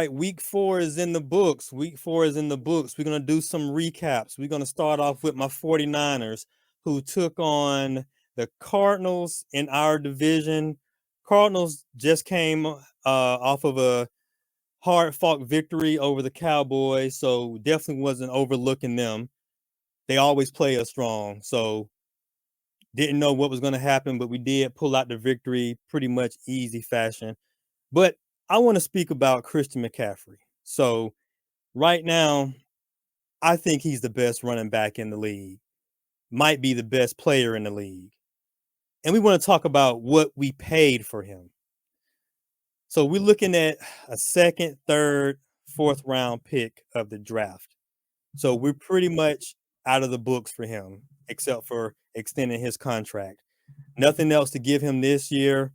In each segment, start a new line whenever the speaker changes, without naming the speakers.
right, week 4 is in the books. Week 4 is in the books. We're going to do some recaps. We're going to start off with my 49ers, who took on the Cardinals in our division. Cardinals just came off of a hard-fought victory over the Cowboys, so definitely wasn't overlooking them. They always play us strong, so didn't know what was going to happen, but we did pull out the victory pretty much easy fashion. But I want to speak about Christian McCaffrey. So right now, I think he's the best running back in the league, might be the best player in the league. And we want to talk about what we paid for him. So we're looking at a second, third, fourth round pick of the draft. So we're pretty much out of the books for him, except for extending his contract. Nothing else to give him this year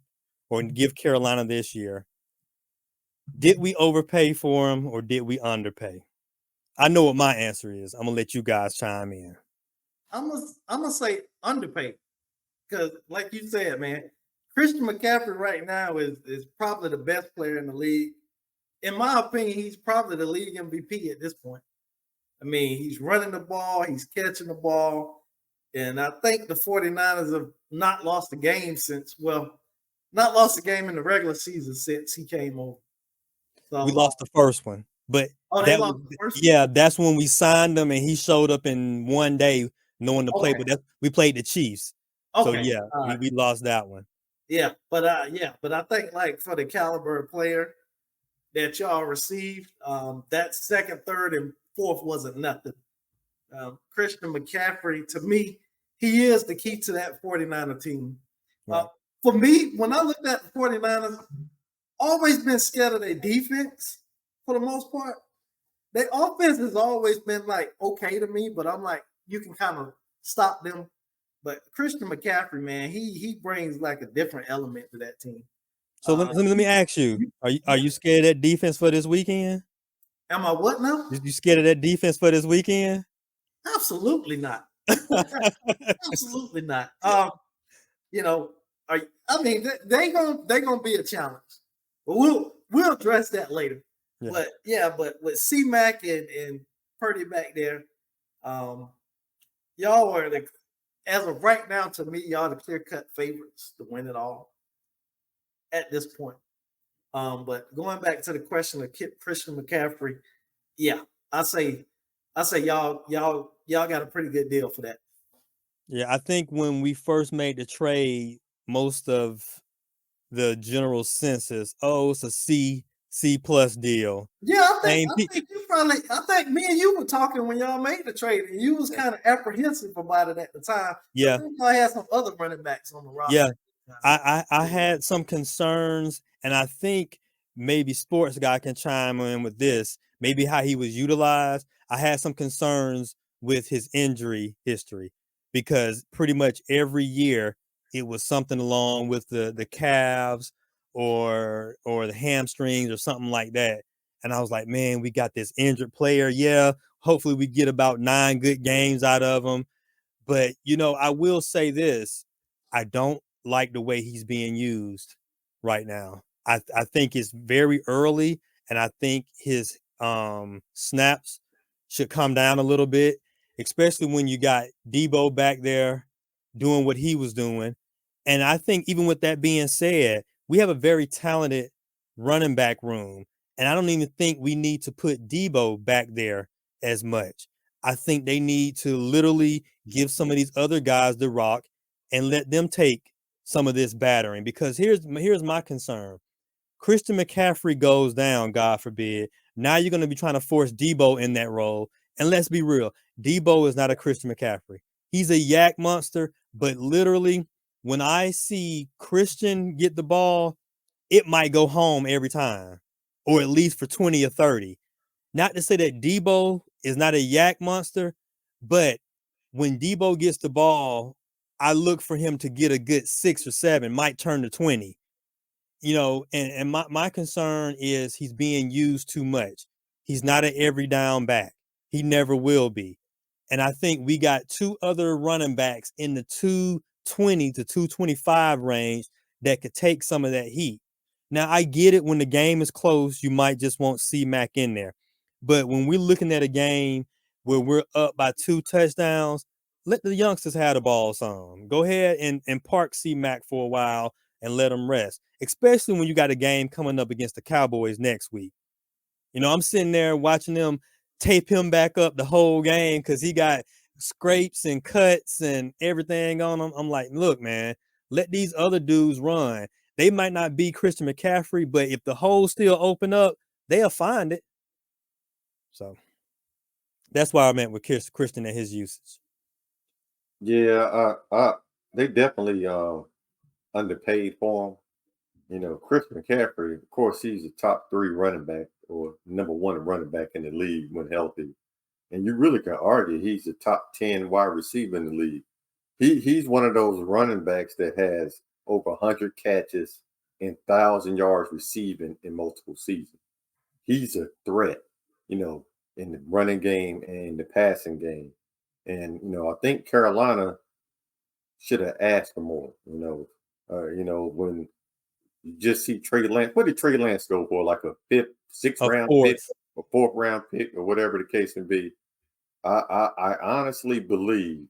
or give Carolina this year. Did we overpay for him or did we underpay? I know what my answer is. I'm gonna let you guys chime in.
I'm gonna say underpaid because, like you said, man, Christian McCaffrey right now is probably the best player in the league. In my opinion, he's probably the league MVP at this point. I mean, he's running the ball, he's catching the ball, and I think the 49ers have not lost a game not lost a game in the regular season since he came over.
We
So,
lost the first one, but
they lost the first one?
yeah, that's when we signed him and he showed up in one day knowing to play.
Okay.
But we played the Chiefs, so
Okay.
yeah,
All right.
we lost that one.
Yeah, but I think like for the caliber of player that y'all received, that second, third, and fourth wasn't nothing. Christian McCaffrey, to me, he is the key to that 49er team.
Right.
For me, when I looked at the 49ers, always been scared of their defense for the most part. Their offense has always been like okay to me, but I'm like, you can kind of stop them. But Christian McCaffrey, man, he brings like a different element to that team.
So let me ask you: Are you scared of that defense for this weekend?
Am I what now?
You scared of that defense for this weekend?
Absolutely not. Absolutely not. You know, I mean, they gonna be a challenge, but we'll address that later.
Yeah.
But with C-Mac and Purdy back there, y'all are as of right now, to me, y'all the clear cut favorites to win it all at this point. But going back to the question of Christian McCaffrey, yeah, I say y'all got a pretty good deal for that.
Yeah, I think when we first made the trade, most of the general census, it's a C plus deal.
Yeah,
Same
I think me and you were talking when y'all made the trade, and you was kind of apprehensive about it at the time.
Yeah.
I had some other running backs on the roster.
Yeah. I had some concerns, and I think maybe Sports Guy can chime in with this, maybe how he was utilized. I had some concerns with his injury history because pretty much every year it was something along with the calves or the hamstrings or something like that. And I was like, man, we got this injured player. Yeah, hopefully we get about 9 good games out of him. But, I will say this. I don't like the way he's being used right now. I think it's very early, and I think his snaps should come down a little bit, especially when you got Debo back there doing what he was doing. And I think even with that being said, we have a very talented running back room, and I don't even think we need to put Debo back there as much. I think they need to literally give some of these other guys the rock and let them take some of this battering, because here's my concern. Christian McCaffrey goes down, God forbid. Now you're going to be trying to force Debo in that role. And let's be real, Debo is not a Christian McCaffrey. He's a yak monster, but literally when I see Christian get the ball, it might go home every time, or at least for 20 or 30. Not to say that Debo is not a yak monster, but when Debo gets the ball, I look for him to get a good 6 or 7, might turn to 20. And my concern is he's being used too much. He's not an every down back. He never will be. And I think we got 2 other running backs in the 220 to 225 range that could take some of that heat. Now, I get it when the game is close, you might just want C-Mac in there. But when we're looking at a game where we're up by 2 touchdowns, let the youngsters have the ball some. Go ahead and park C-Mac for a while and let them rest, especially when you got a game coming up against the Cowboys next week. I'm sitting there watching them tape him back up the whole game because he got scrapes and cuts and everything on him. I'm like, look, man, let these other dudes run. They might not be Christian McCaffrey, but if the holes still open up, they'll find it. So that's why I meant with Christian and his usage.
Yeah, they definitely underpaid for him. Christian McCaffrey, of course, he's a top 3 running back or number 1 running back in the league when healthy. And you really can argue he's a top 10 wide receiver in the league. He's one of those running backs that has over 100 catches and 1,000 yards receiving in multiple seasons. He's a threat, in the running game and the passing game. And, I think Carolina should have asked for more, when you just see Trey Lance. What did Trey Lance go for? Like a 5th, 6th round pick, a 4th round pick, or whatever the case may be. I honestly believe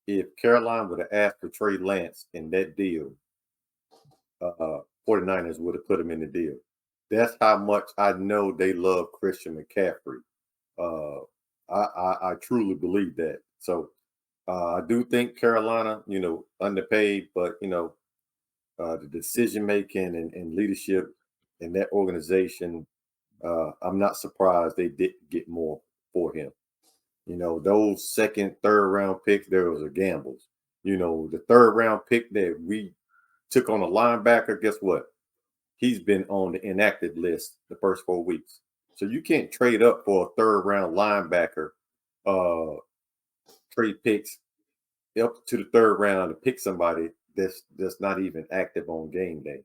if Carolina would have asked for Trey Lance in that deal, 49ers would have put him in the deal. That's how much I know they love Christian McCaffrey. I truly believe that. So I do think Carolina, underpaid, but the decision making and leadership in that organization, I'm not surprised they didn't get more for him. Those 2nd, 3rd round picks, there was a gambles. The 3rd round pick that we took on a linebacker, guess what? He's been on the inactive list the first 4 weeks. So you can't trade up for a 3rd round linebacker, trade picks up to the 3rd round to pick somebody that's not even active on game day.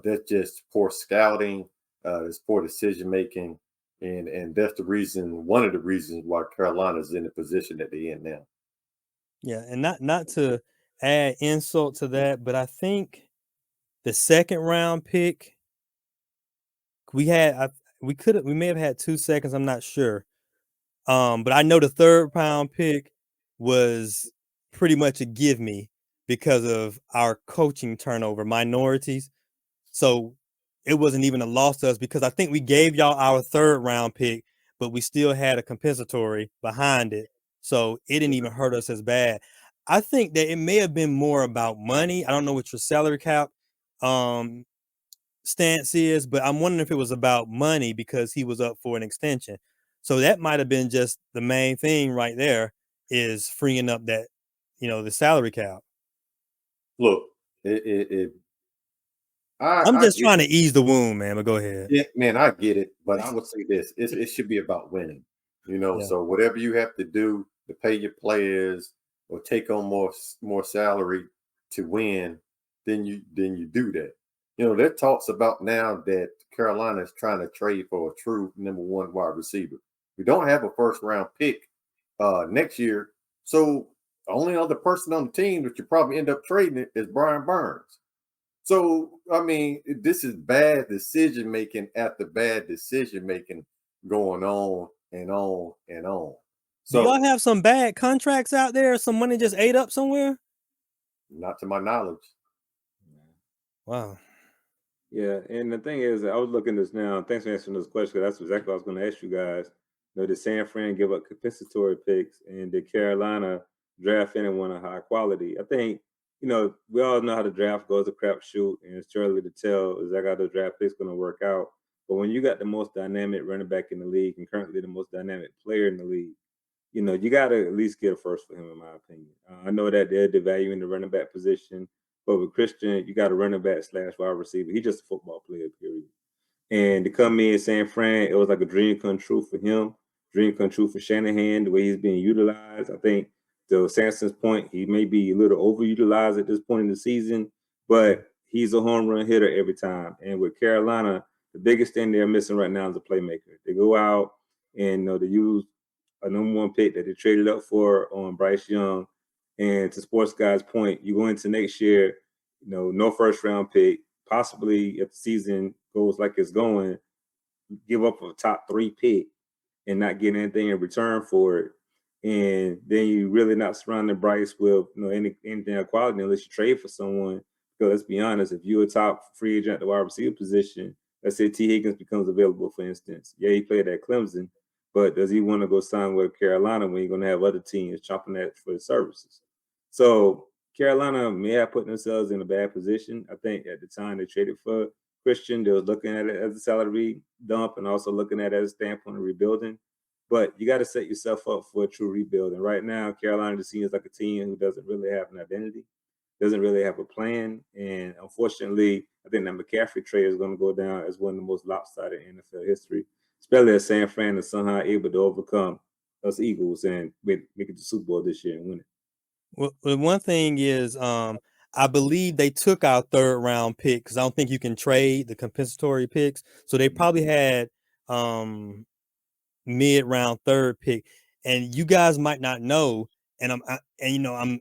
That's just poor scouting, it's poor decision making, and that's one of the reasons why Carolina's in the position that they're in now.
Yeah, and not to add insult to that, but I think the 2nd round pick we may have had 2 seconds, I'm not sure. But I know the 3rd round pick was pretty much a give me because of our coaching turnover minorities. So it wasn't even a loss to us because I think we gave y'all our 3rd round pick, but we still had a compensatory behind it. So it didn't even hurt us as bad. I think that it may have been more about money. I don't know what your salary cap stance is, but I'm wondering if it was about money because he was up for an extension. So that might have been just the main thing right there is freeing up that, the salary cap.
Look,
I'm just trying to ease the wound, man, but go ahead.
Yeah, man, I get it. But I would say this, it should be about winning,
Yeah.
So whatever you have to do to pay your players or take on more salary to win, then you do that. There are talks about now that Carolina is trying to trade for a true number 1 wide receiver. We don't have a 1st round pick next year. So the only other person on the team that you probably end up trading is Brian Burns. So, I mean, this is bad decision making after bad decision making going on and on and on.
So, do y'all have some bad contracts out there? Some money just ate up somewhere?
Not to my knowledge.
Wow.
Yeah, and the thing is, I was looking this now. Thanks for answering this question. That's exactly what I was going to ask you guys. Did San Fran give up compensatory picks, and did Carolina draft anyone of high quality? I think, we all know how the draft goes, a crapshoot, and it's too early to tell exactly how the draft pick's going to work out. But when you got the most dynamic running back in the league and currently the most dynamic player in the league, you got to at least get a first for him, in my opinion. I know that they're devaluing the running back position. But with Christian, you got a running back / wide receiver. He's just a football player, period. And to come in San Fran, it was like a dream come true for him, dream come true for Shanahan, the way he's being utilized. I think to Sampson's point, he may be a little overutilized at this point in the season, but he's a home run hitter every time. And with Carolina, the biggest thing they're missing right now is a playmaker. They go out and they use a number 1 pick that they traded up for on Bryce Young. And to Sports Guy's point, you go into next year, no 1st round pick. possibly, if the season goes like it's going, give up a top 3 pick and not get anything in return for it. And then you really not surrounding Bryce with anything of quality unless you trade for someone. Because let's be honest, if you're a top free agent at the wide receiver position, let's say T. Higgins becomes available, for instance. Yeah, he played at Clemson, but does he want to go sign with Carolina when you're going to have other teams chomping at for his services? So Carolina may have put themselves in a bad position. I think at the time they traded for Christian, they was looking at it as a salary dump and also looking at it as a standpoint of rebuilding. But you got to set yourself up for a true rebuild. And right now, Carolina just seems like a team who doesn't really have an identity, doesn't really have a plan. And unfortunately, I think that McCaffrey trade is going to go down as one of the most lopsided in NFL history, especially as San Fran is somehow able to overcome us Eagles and make it to the Super Bowl this year and win it.
Well, the one thing is, I believe they took our 3rd round pick because I don't think you can trade the compensatory picks. So they probably had mid-round 3rd pick, and you guys might not know. And I'm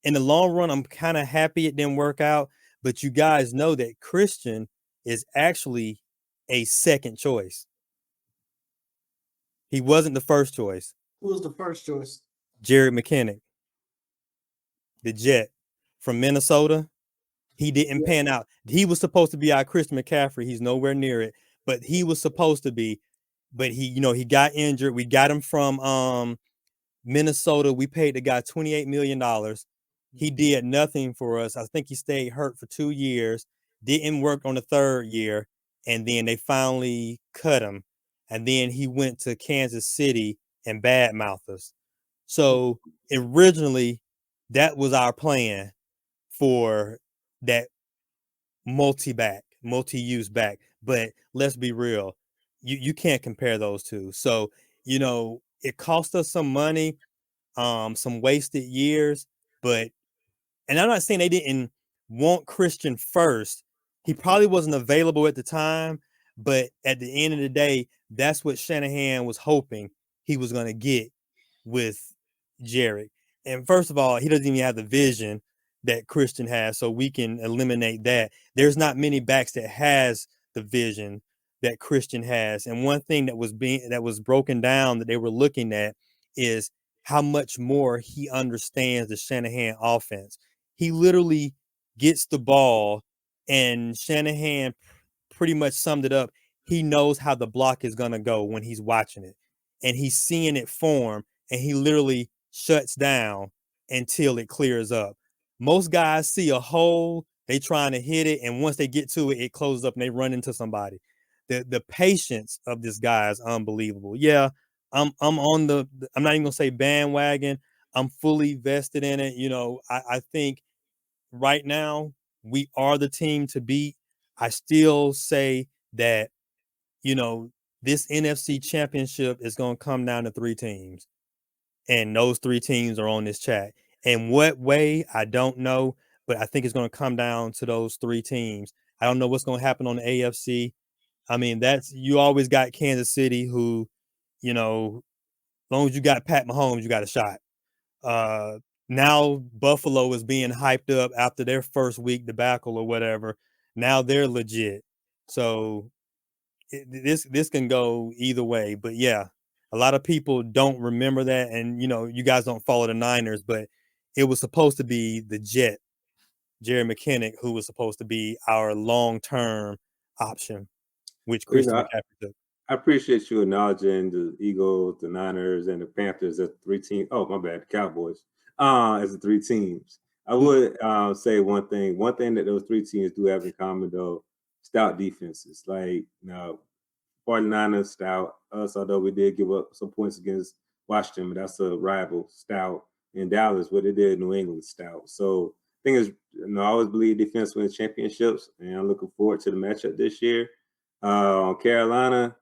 in the long run, I'm kind of happy it didn't work out. But you guys know that Christian is actually a 2nd choice. He wasn't the 1st choice.
Who was the first choice?
Jared McKinnon, the Jet from Minnesota. He didn't pan out. He was supposed to be our Christian McCaffrey. He's nowhere near it, but he was supposed to be. But he got injured. We got him from Minnesota. We paid the guy $28 million. He did nothing for us. I think he stayed hurt for 2 years, didn't work on the 3rd year, and then they finally cut him. And then he went to Kansas City and badmouthed us. So originally, that was our plan for that multi-use back. But let's be real, you can't compare those two. So, it cost us some money, some wasted years, and I'm not saying they didn't want Christian first. He probably wasn't available at the time, but at the end of the day, that's what Shanahan was hoping he was going to get with Jared. And first of all, he doesn't even have the vision that Christian has, so we can eliminate that. There's not many backs that has the vision that Christian has. And one thing that was broken down that they were looking at is how much more he understands the Shanahan offense. He literally gets the ball, and Shanahan pretty much summed it up. He knows how the block is going to go when he's watching it, and he's seeing it form, and he literally shuts down until it clears up. Most guys see a hole, they trying to hit it, and once they get to it, it closes up and they run into somebody. The patience of this guy is unbelievable. Yeah, I'm not even gonna say bandwagon. I'm fully vested in it. I think right now we are the team to beat. I still say that, this NFC championship is going to come down to 3 teams, and those 3 teams are on this chat. In what way, I don't know, but I think it's going to come down to those 3 teams. I don't know what's going to happen on the AFC. I mean, you always got Kansas City, who, as long as you got Pat Mahomes, you got a shot. Now Buffalo is being hyped up after their first week debacle or whatever. Now they're legit. So this can go either way. But yeah, a lot of people don't remember that, and you guys don't follow the Niners, but it was supposed to be the Jet, Jerry McKinnon, who was supposed to be our long-term option, which Christian McCaffrey took.
I appreciate you acknowledging the Eagles, the Niners, and the Panthers as 3 teams. Oh, my bad, the Cowboys as the 3 teams. I would say one thing that those 3 teams do have in common, though: stout defenses. Like, 49ers stout. Us, although we did give up some points against Washington, but that's a rival. Stout. In Dallas, what they did, New England stout. So the thing is, I always believe defense wins championships, and I'm looking forward to the matchup this year. Carolina,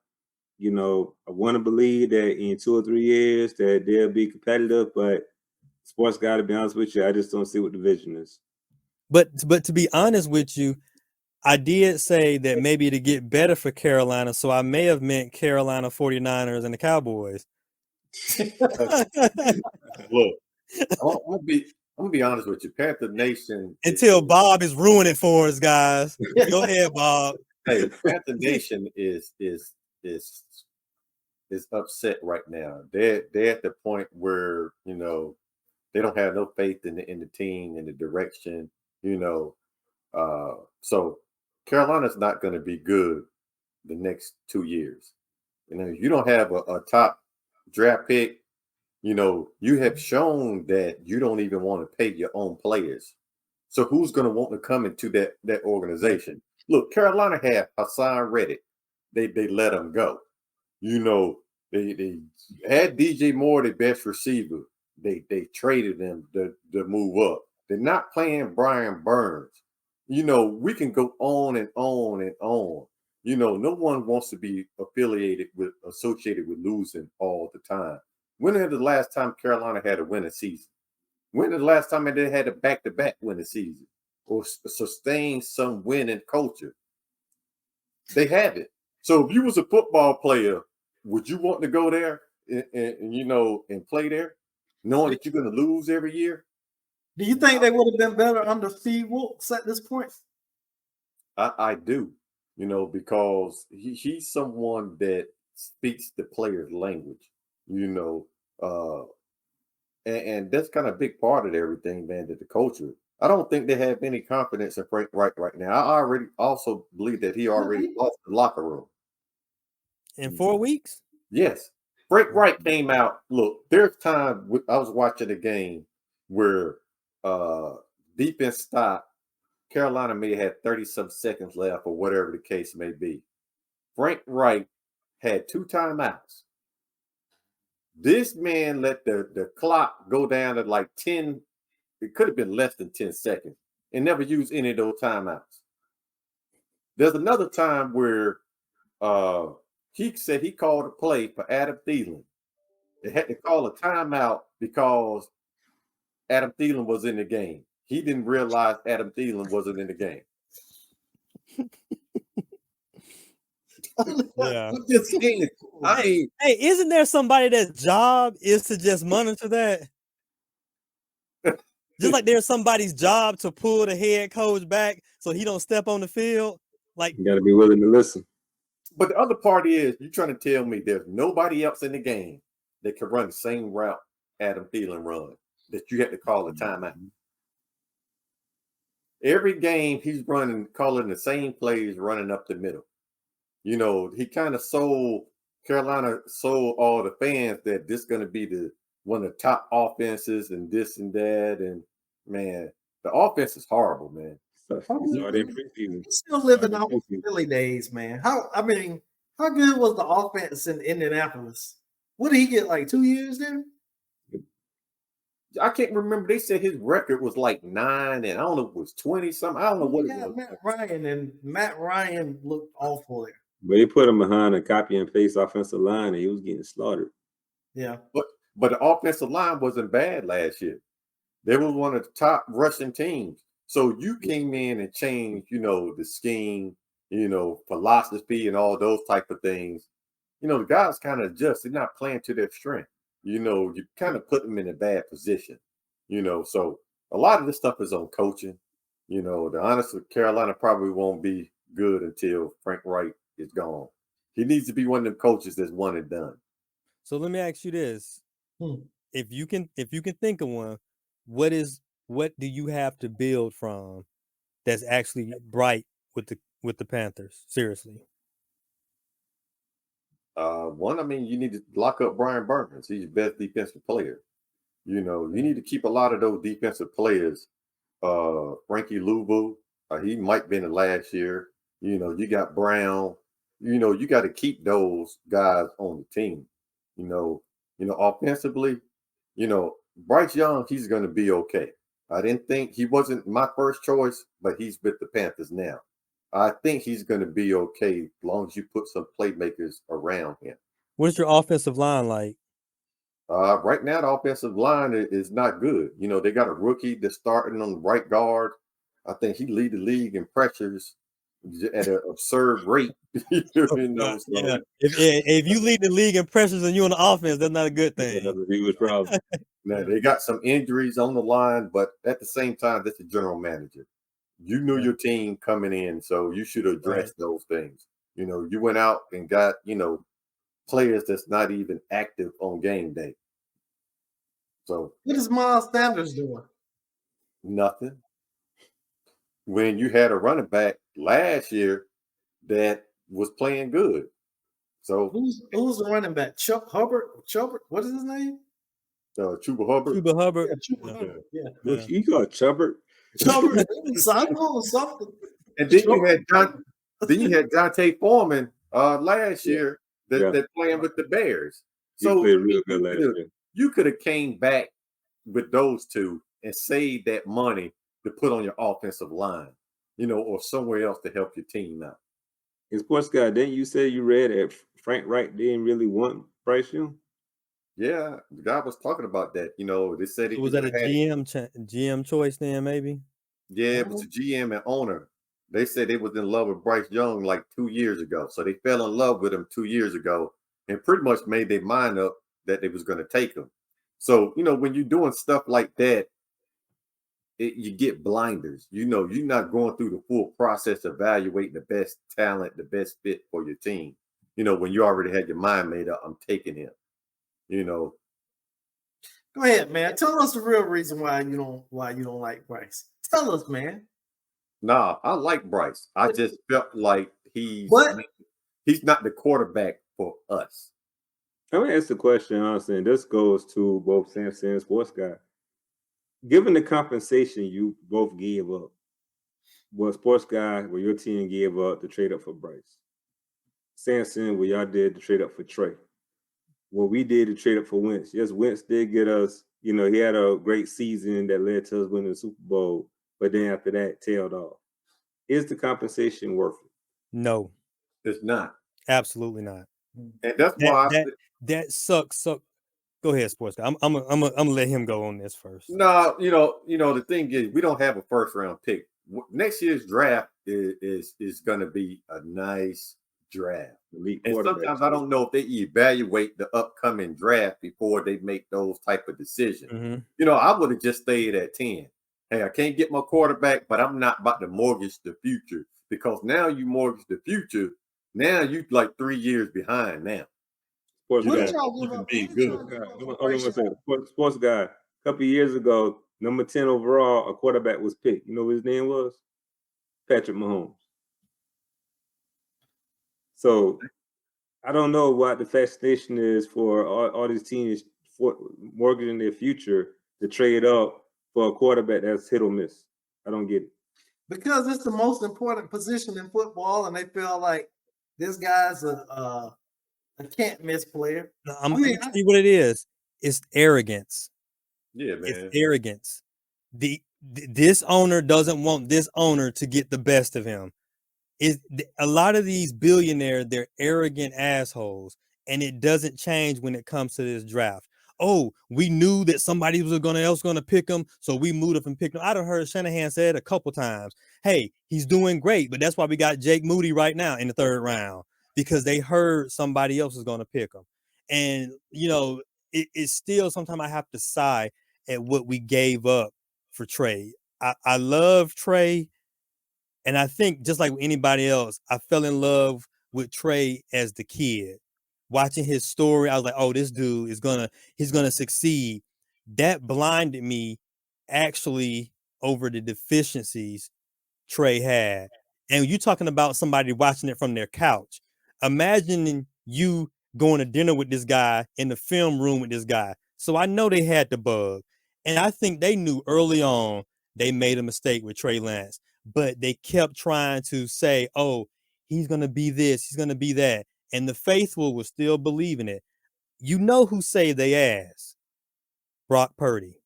I want to believe that in 2 or 3 years that they'll be competitive, but sports got to be honest with you, I just don't see what the vision is.
But to be honest with you, I did say that maybe to get better for Carolina, so I may have meant Carolina 49ers and the Cowboys.
Look, I'm gonna be honest with you, Panther Nation.
Until Bob is ruining it for us, guys. Go ahead, Bob.
Hey, Panther Nation is upset right now. They're at the point where they don't have no faith in the team and the direction. So Carolina's not going to be good the next 2 years. You don't have a top draft pick. You have shown that you don't even want to pay your own players. So who's going to want to come into that organization? Look, Carolina had Hassan Reddick. They let him go. They had DJ Moore, the best receiver. They traded him to move up. They're not playing Brian Burns. We can go on and on and on. No one wants to be associated with losing all the time. When is the last time Carolina had a winning season? When is the last time they had a back-to-back winning season or sustain some winning culture? They haven't. So if you was a football player, would you want to go there and play there, knowing that you're going to lose every year?
Do you think they would have been better under Steve Wilkes at this point?
I do, because he's someone that speaks the player's language, and that's kind of a big part of everything, man, that the culture. I don't think they have any confidence in Frank Reich right now. I already also believe that he already lost the locker room.
In 4 weeks?
Yes. Frank Reich came out. Look, there's time I was watching a game where defense stopped. Carolina may have had 30-some seconds left or whatever the case may be. Frank Reich had 2 timeouts. This man let the clock go down to like 10. It could have been less than 10 seconds and never used any of those timeouts. There's another time where he said he called a play for Adam Thielen. They had to call a timeout because Adam Thielen was in the game. He didn't realize Adam Thielen wasn't in the game.
Yeah.
Hey,
isn't there somebody that's job is to just monitor that? Just like there's somebody's job to pull the head coach back so he don't step on the field. Like,
you got to be willing to listen.
But the other part is you're trying to tell me there's nobody else in the game that can run the same route Adam Thielen run, that you had to call a timeout. Every game he's calling the same plays, running up the middle. He kind of Carolina sold all the fans that this is going to be one of the top offenses and this and that. And man, the offense is horrible, man.
He's still living off Philly days, man. How good was the offense in Indianapolis? What did he get, like 2 years there?
I can't remember. They said his record was like 9, and I don't know if it was 20 something. I don't know what it was.
Matt Ryan looked awful there.
But they put him behind a copy and paste offensive line, and he was getting slaughtered.
Yeah,
but the offensive line wasn't bad last year. They were one of the top rushing teams. So you came in and changed, the scheme, philosophy, and all those type of things. The guys kind of adjust. They're not playing to their strength. You kind of put them in a bad position. So a lot of this stuff is on coaching. The honestly, Carolina probably won't be good until Frank Reich is gone. He needs to be one of them coaches that's one and done.
So let me ask you this: if you can think of one, what do you have to build from that's actually bright with the Panthers? Seriously.
One, you need to lock up Brian Burns. He's your best defensive player. You need to keep a lot of those defensive players. Frankie Louvu, he might be in the last year. You got Brown. You got to keep those guys on the team. Offensively, Bryce Young, he's going to be okay. I didn't think he wasn't my first choice, but he's with the Panthers now. I think he's going to be okay as long as you put some playmakers around him.
What's your offensive line like?
Right now, the offensive line is not good. They got a rookie that's starting on the right guard. I think he lead the league in pressures at an absurd rate.
Yeah. If you lead the league in pressures and you're on the offense, that's not a good thing.
That's a huge problem.
Now they got some injuries on the line, but at the same time, that's the general manager. You knew
Yeah.
your team coming in, so you should address
Right.
those things. You went out and got, players that's not even active on game day. So
What is Miles Sanders doing?
nothing. When you had a running back last year that was playing good. So
Who's the running back? Chuck Hubbard? What is his name?
Chuba Hubbard.
Chuba Hubbard.
Yeah, Chuba
Yeah.
Hubbard. Yeah.
Yeah.
You call it Chubbard?
Chubbard. I know something.
And then you had
Chubbard.
Dante Foreman last
Yeah.
year
Yeah.
that playing with the Bears.
He
So
played real good last year.
you could have came back with those two and saved that money to put on your offensive line, or somewhere else to help your team out.
And Sports Guy, didn't you say you read that Frank Reich didn't really want Bryce Young?
Yeah, the guy was talking about that. They said
So was that a GM choice then, maybe?
Yeah, it was a GM and owner. They said they was in love with Bryce Young like 2 years ago. So they fell in love with him 2 years ago and pretty much made their mind up that they was going to take him. So, when you're doing stuff like that, you get blinders. You're not going through the full process of evaluating the best talent, the best fit for your team. When you already had your mind made up, I'm taking him.
Go ahead, man. Tell us the real reason why you don't like Bryce. Tell us, man.
Nah, I like Bryce. I just felt like he's not the quarterback for us.
I'm gonna ask the question honestly, and this goes to both Samson and Sports Guy. Given the compensation you both gave up, what Sports Guy, what your team gave up to trade up for Bryce, Samson, what y'all did to trade up for Trey, what we did to trade up for Wentz. Yes, Wentz did get us. He had a great season that led to us winning the Super Bowl, but then after that, tailed off. Is the compensation worth it?
No,
It's not.
absolutely not.
And that's why
that sucks. Go ahead, Sports Guy. I'm gonna let him go on this first.
No, the thing is, we don't have a first round pick. Next year's draft is going to be a nice draft. And sometimes I don't know if they evaluate the upcoming draft before they make those type of decisions.
Mm-hmm.
I would have just stayed at 10. Hey, I can't get my quarterback, but I'm not about to mortgage the future, because now you mortgage the future. Now you like 3 years behind now.
Sports
What
Guy.
did y'all give up?
Be
What did
good.
y'all give up
Hold
for
on
Bryce
one second.
Young?
Sports Guy. A couple of years ago, number 10 overall, a quarterback was picked. You know what his name was? Patrick Mahomes. So I don't know what the fascination is for all these teams for mortgaging their future to trade up for a quarterback that's hit or miss. I don't get it.
Because it's the most important position in football, and they feel like this guy's a can't miss player.
I'm gonna see what it is. It's arrogance.
Yeah, man.
It's arrogance. This owner doesn't want this owner to get the best of him. A lot of these billionaires, they're arrogant assholes, and it doesn't change when it comes to this draft. Oh, we knew that somebody was else gonna pick him, so we moved up and picked him. I done heard Shanahan said a couple times, "Hey, he's doing great," but that's why we got Jake Moody right now in the 3rd round, because they heard somebody else was gonna pick him. And it's still sometimes I have to sigh at what we gave up for Trey. I love Trey. And I think just like anybody else, I fell in love with Trey as the kid. Watching his story, I was like, oh, this dude he's gonna succeed. That blinded me actually over the deficiencies Trey had. And you talking about somebody watching it from their couch. Imagine you going to dinner with this guy, in the film room with this guy. So I know they had the bug. And I think they knew early on they made a mistake with Trey Lance, but they kept trying to say, oh, he's going to be this, he's going to be that. And the faithful was still believing it. You know who saved their ass? Brock Purdy.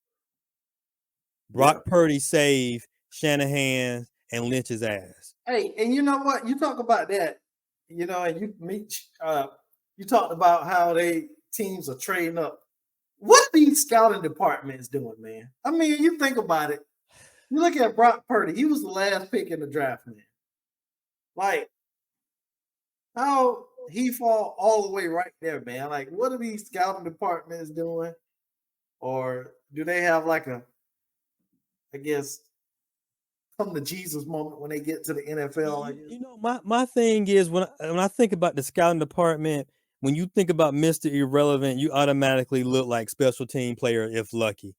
Brock Purdy saved Shanahan and Lynch's ass.
Hey, and you know what? You talk about that, and you talked about how teams are trading up. What these scouting departments doing, man? I mean, you think about it. You look at Brock Purdy. He was the last pick in the draft, man. Like, how he fall all the way right there, man? Like, what are these scouting departments doing? or do they have like a, I guess, come to Jesus moment when they get to the NFL? I guess.
My thing is when I think about the scouting department, when you think about Mr. Irrelevant, you automatically look like special team player if lucky.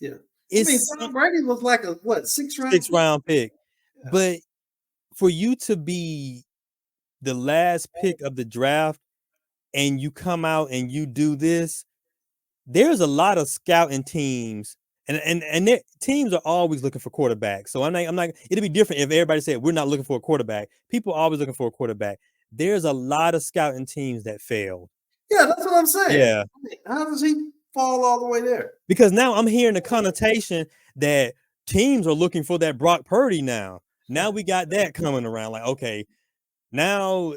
Yeah.
It's
Tom Brady was like a what, 6th round?
6th round pick.
Yeah.
But for you to be the last pick of the draft and you come out and you do this, there's a lot of scouting teams and their teams are always looking for quarterbacks. So I'm not it'd be different if everybody said we're not looking for a quarterback. People are always looking for a quarterback. There's a lot of scouting teams that failed.
Yeah, that's what I'm saying.
Yeah.
How does he fall all the way there?
Because now I'm hearing the connotation that teams are looking for that Brock Purdy now. Now we got that coming around. Like, okay, now,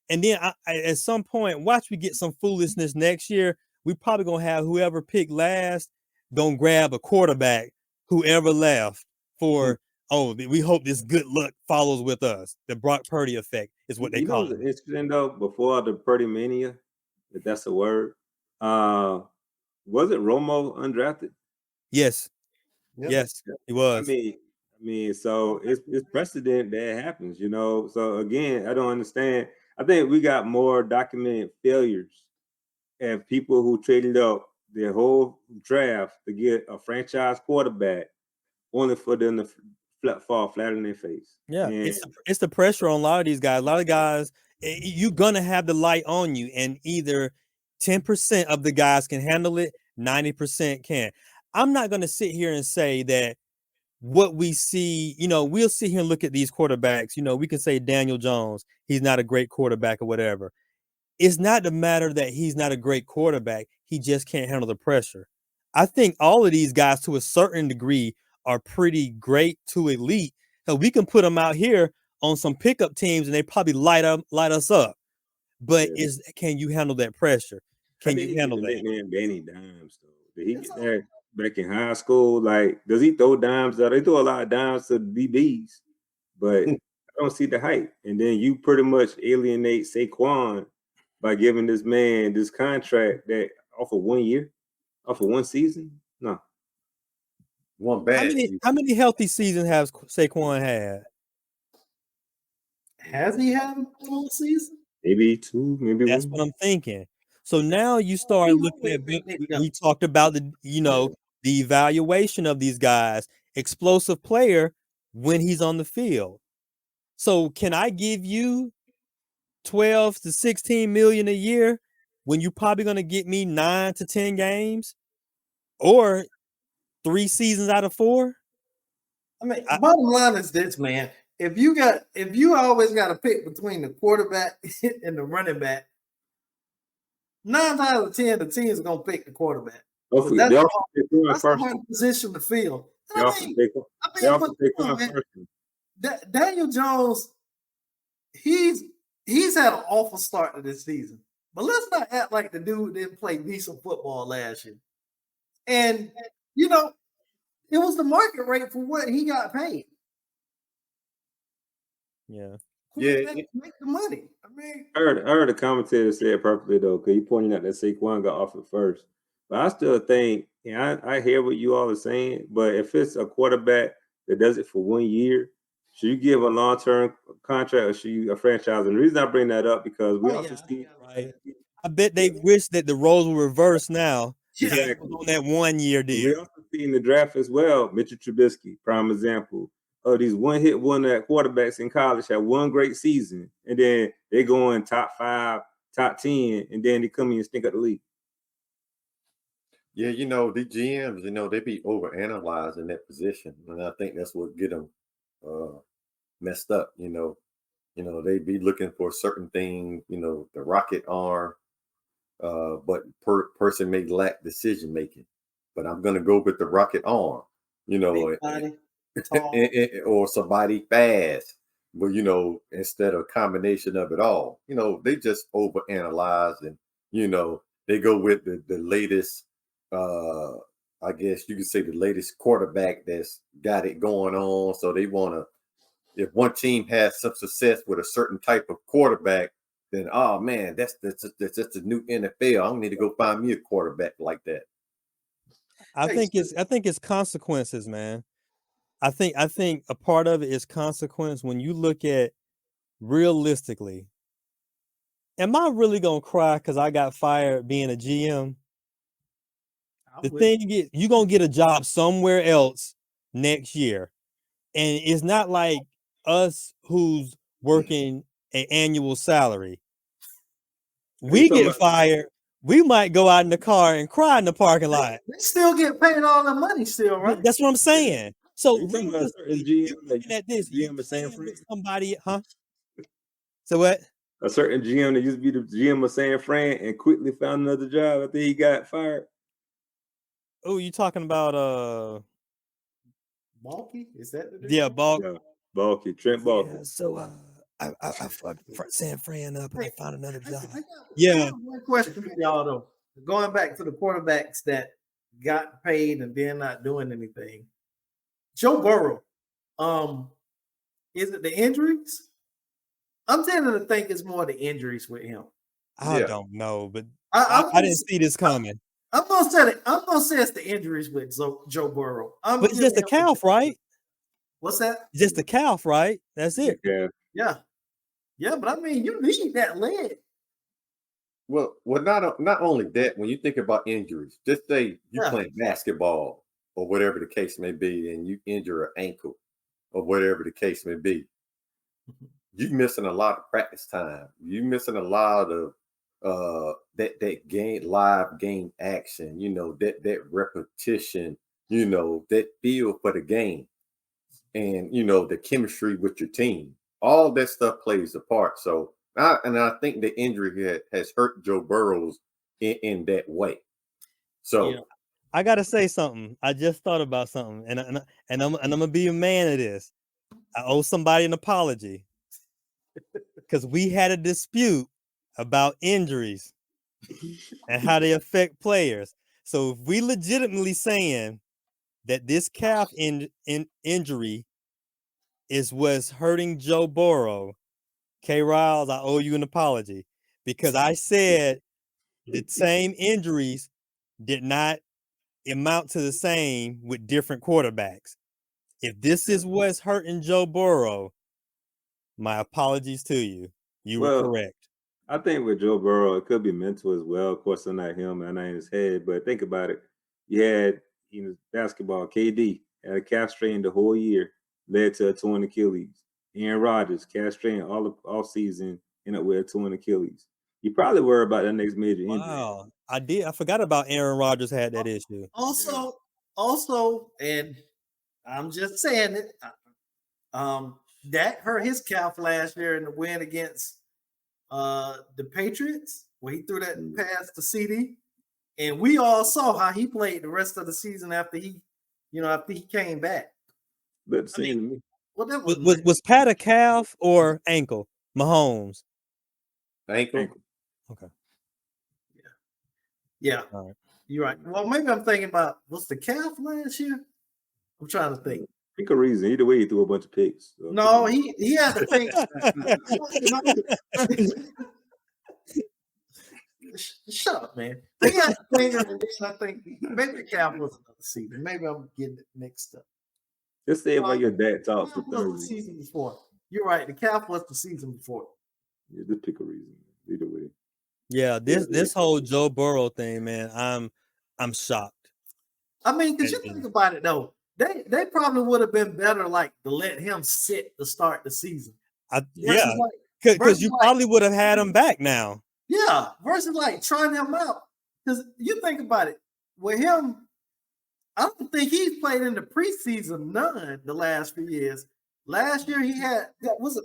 and then I at some point, watch we get some foolishness next year. We probably gonna have whoever picked last gonna grab a quarterback, whoever left for. Oh, we hope this good luck follows with us. The Brock Purdy effect is what they call it.
It's interesting though. Before the Purdy mania, if that's a word, was it Romo undrafted?
Yes,
Yep.
yes, he was.
I mean, so it's precedent that it happens, So again, I don't understand. I think we got more documented failures and people who traded up their whole draft to get a franchise quarterback, only for them to fall flat on their face.
Yeah,
And
it's the pressure on a lot of these guys. A lot of guys, you're gonna have the light on you, and either 10% of the guys can handle it, 90% can't. I'm not gonna sit here and say that what we see, we'll sit here and look at these quarterbacks. We can say Daniel Jones, he's not a great quarterback or whatever. It's not the matter that he's not a great quarterback. He just can't handle the pressure. I think all of these guys, to a certain degree, are pretty great to elite. So we can put them out here on some pickup teams, and they probably light us up. But can you handle that pressure? Can you handle that?
Nickname Danny Dimes though. Did he get there back in high school? Like, does he throw dimes out? They throw a lot of dimes to DBs, but I don't see the hype. And then you pretty much alienate Saquon by giving this man this contract that off of 1 year, off of one season. No.
One bad.
How many healthy seasons has Saquon had?
Has he had a full season?
Maybe 2, maybe
That's
1.
what I'm thinking. So now you start looking at. We talked about the evaluation of these guys. Explosive player when he's on the field. So can I give you 12 to 16 million a year when you're probably going to get me 9 to 10 games or 3 seasons out of 4?
I mean, bottom line is this, man. If you always got to pick between the quarterback and the running back, 9 out of 10, the team's gonna pick the quarterback. That's the hard position to fill. Daniel Jones, he's had an awful start to this season. But let's not act like the dude didn't play decent football last year. And it was the market rate for what he got paid.
Yeah.
Make the money. I mean,
I heard a commentator say it perfectly though, because he pointed out that Saquon got offered first. But I still think, I hear what you all are saying, but if it's a quarterback that does it for 1 year, should you give a long-term contract or should you a franchise? And the reason I bring that up because we also see.
Right. I bet they wish that the roles were reversed now.
Exactly.
On that 1 year deal.
We also see in the draft as well, Mitchell Trubisky, prime example. These one-hit wonder quarterbacks in college have one great season, and then they go in top 5, top 10, and then they come in and stink up the league.
Yeah, the GMs, they be overanalyzing that position, and I think that's what get them messed up. They be looking for certain things, the rocket arm, but person may lack decision making. But I'm gonna go with the rocket arm, or somebody fast, but instead of a combination of it all, they just overanalyze and they go with the latest. I guess you could say the latest quarterback that's got it going on. So they want to, if one team has some success with a certain type of quarterback, then oh man, that's just a new NFL. I don't need to go find me a quarterback like that.
I
Hey,
think it's consequences, man. I think a part of it is consequence when you look at realistically. Am I really gonna cry because I got fired being a GM?
I
The
would.
thing is, you're gonna get a job somewhere else next year. And it's not like us who's working an annual salary. We
talking
get
about-
fired, we might go out in the car and cry in the parking lot.
They still get paid all the money, still, right?
That's what I'm saying. So
You talking about a certain
realistically,
GM
you're
that
looking at this, you
GM of San
playing
Fran?
with somebody, huh? So what?
A certain GM that used to be the GM of San Fran and quickly found another job after he got fired.
Oh, you talking about
Balky? Is that the
yeah,
dude?
Balk.
Yeah, Balky, Trent Balky.
Yeah, so I fucked San Fran up and I found another job.
I
Yeah.
got one question for y'all though. Going back to the quarterbacks that got paid and then not doing anything. Joe Burrow, is it the injuries? I'm tending to think it's more the injuries with him.
I
Yeah.
don't know, but
I
I didn't see this coming.
I'm gonna say it. I'm gonna say it's the injuries with Joe Burrow.
But it's just a calf, right?
What's that?
Just a calf, right? That's it.
Yeah,
Yeah, but I mean, you need that leg.
Well, not only that. When you think about injuries, just say you
Yeah.
playing basketball or whatever the case may be, and you injure an ankle or whatever the case may be. You missing a lot of practice time. You missing a lot of that live game action. You know that repetition. You know that feel for the game, and you know the chemistry with your team. All that stuff plays a part. So, I think the injury has hurt Joe Burrows in that way. So,
Yeah.
I gotta say something. I just thought about something, and I'm gonna be a man of this. I owe somebody an apology because we had a dispute about injuries and how they affect players. So if we legitimately saying that this calf injury is what's hurting Joe Burrow, K. Riles, I owe you an apology because I said the same injuries did not amount to the same with different quarterbacks. If this is what's hurting Joe Burrow, my apologies to you. You were
Well,
correct.
I think with Joe Burrow, it could be mental as well. Of course, I'm not him, and I'm not in his head. But think about it. You had basketball, KD had a calf strain the whole year, led to a torn Achilles. Aaron Rodgers, calf strain all season, ended up with a torn Achilles. You probably worry about that next major injury.
Wow, I did. I forgot about Aaron Rodgers had that issue.
Also, and I'm just saying it. That hurt his calf last year in the win against the Patriots, where he threw that pass to CD, and we all saw how he played the rest of the season after he came back.
But see,
Well, that
Was Pat a calf or ankle? Mahomes.
ankle.
Okay.
Yeah,
All right.
you're right. Well, maybe I'm thinking about what's the calf last year? I'm trying to think.
pick a reason. Either way, he threw a bunch of picks. So
No, he had to think. Shut up, man. He had to think, and then I think maybe the calf was another season. Maybe I'm getting it mixed up.
just say it while your dad talks for
Calf was
30
the
minutes.
season before. You're right. The calf was the season before.
Yeah, just pick a reason. Either way.
Yeah, this whole Joe Burrow thing, man, I'm shocked.
I mean, because you
And-
think about it though, they probably would have been better like to let him sit to start the season.
Yeah,
Versus, like,
because you
versus,
probably would have had him back now.
yeah, versus like trying him out. Because you think about it, with him, I don't think he's played in the preseason none the last few years. Last year he had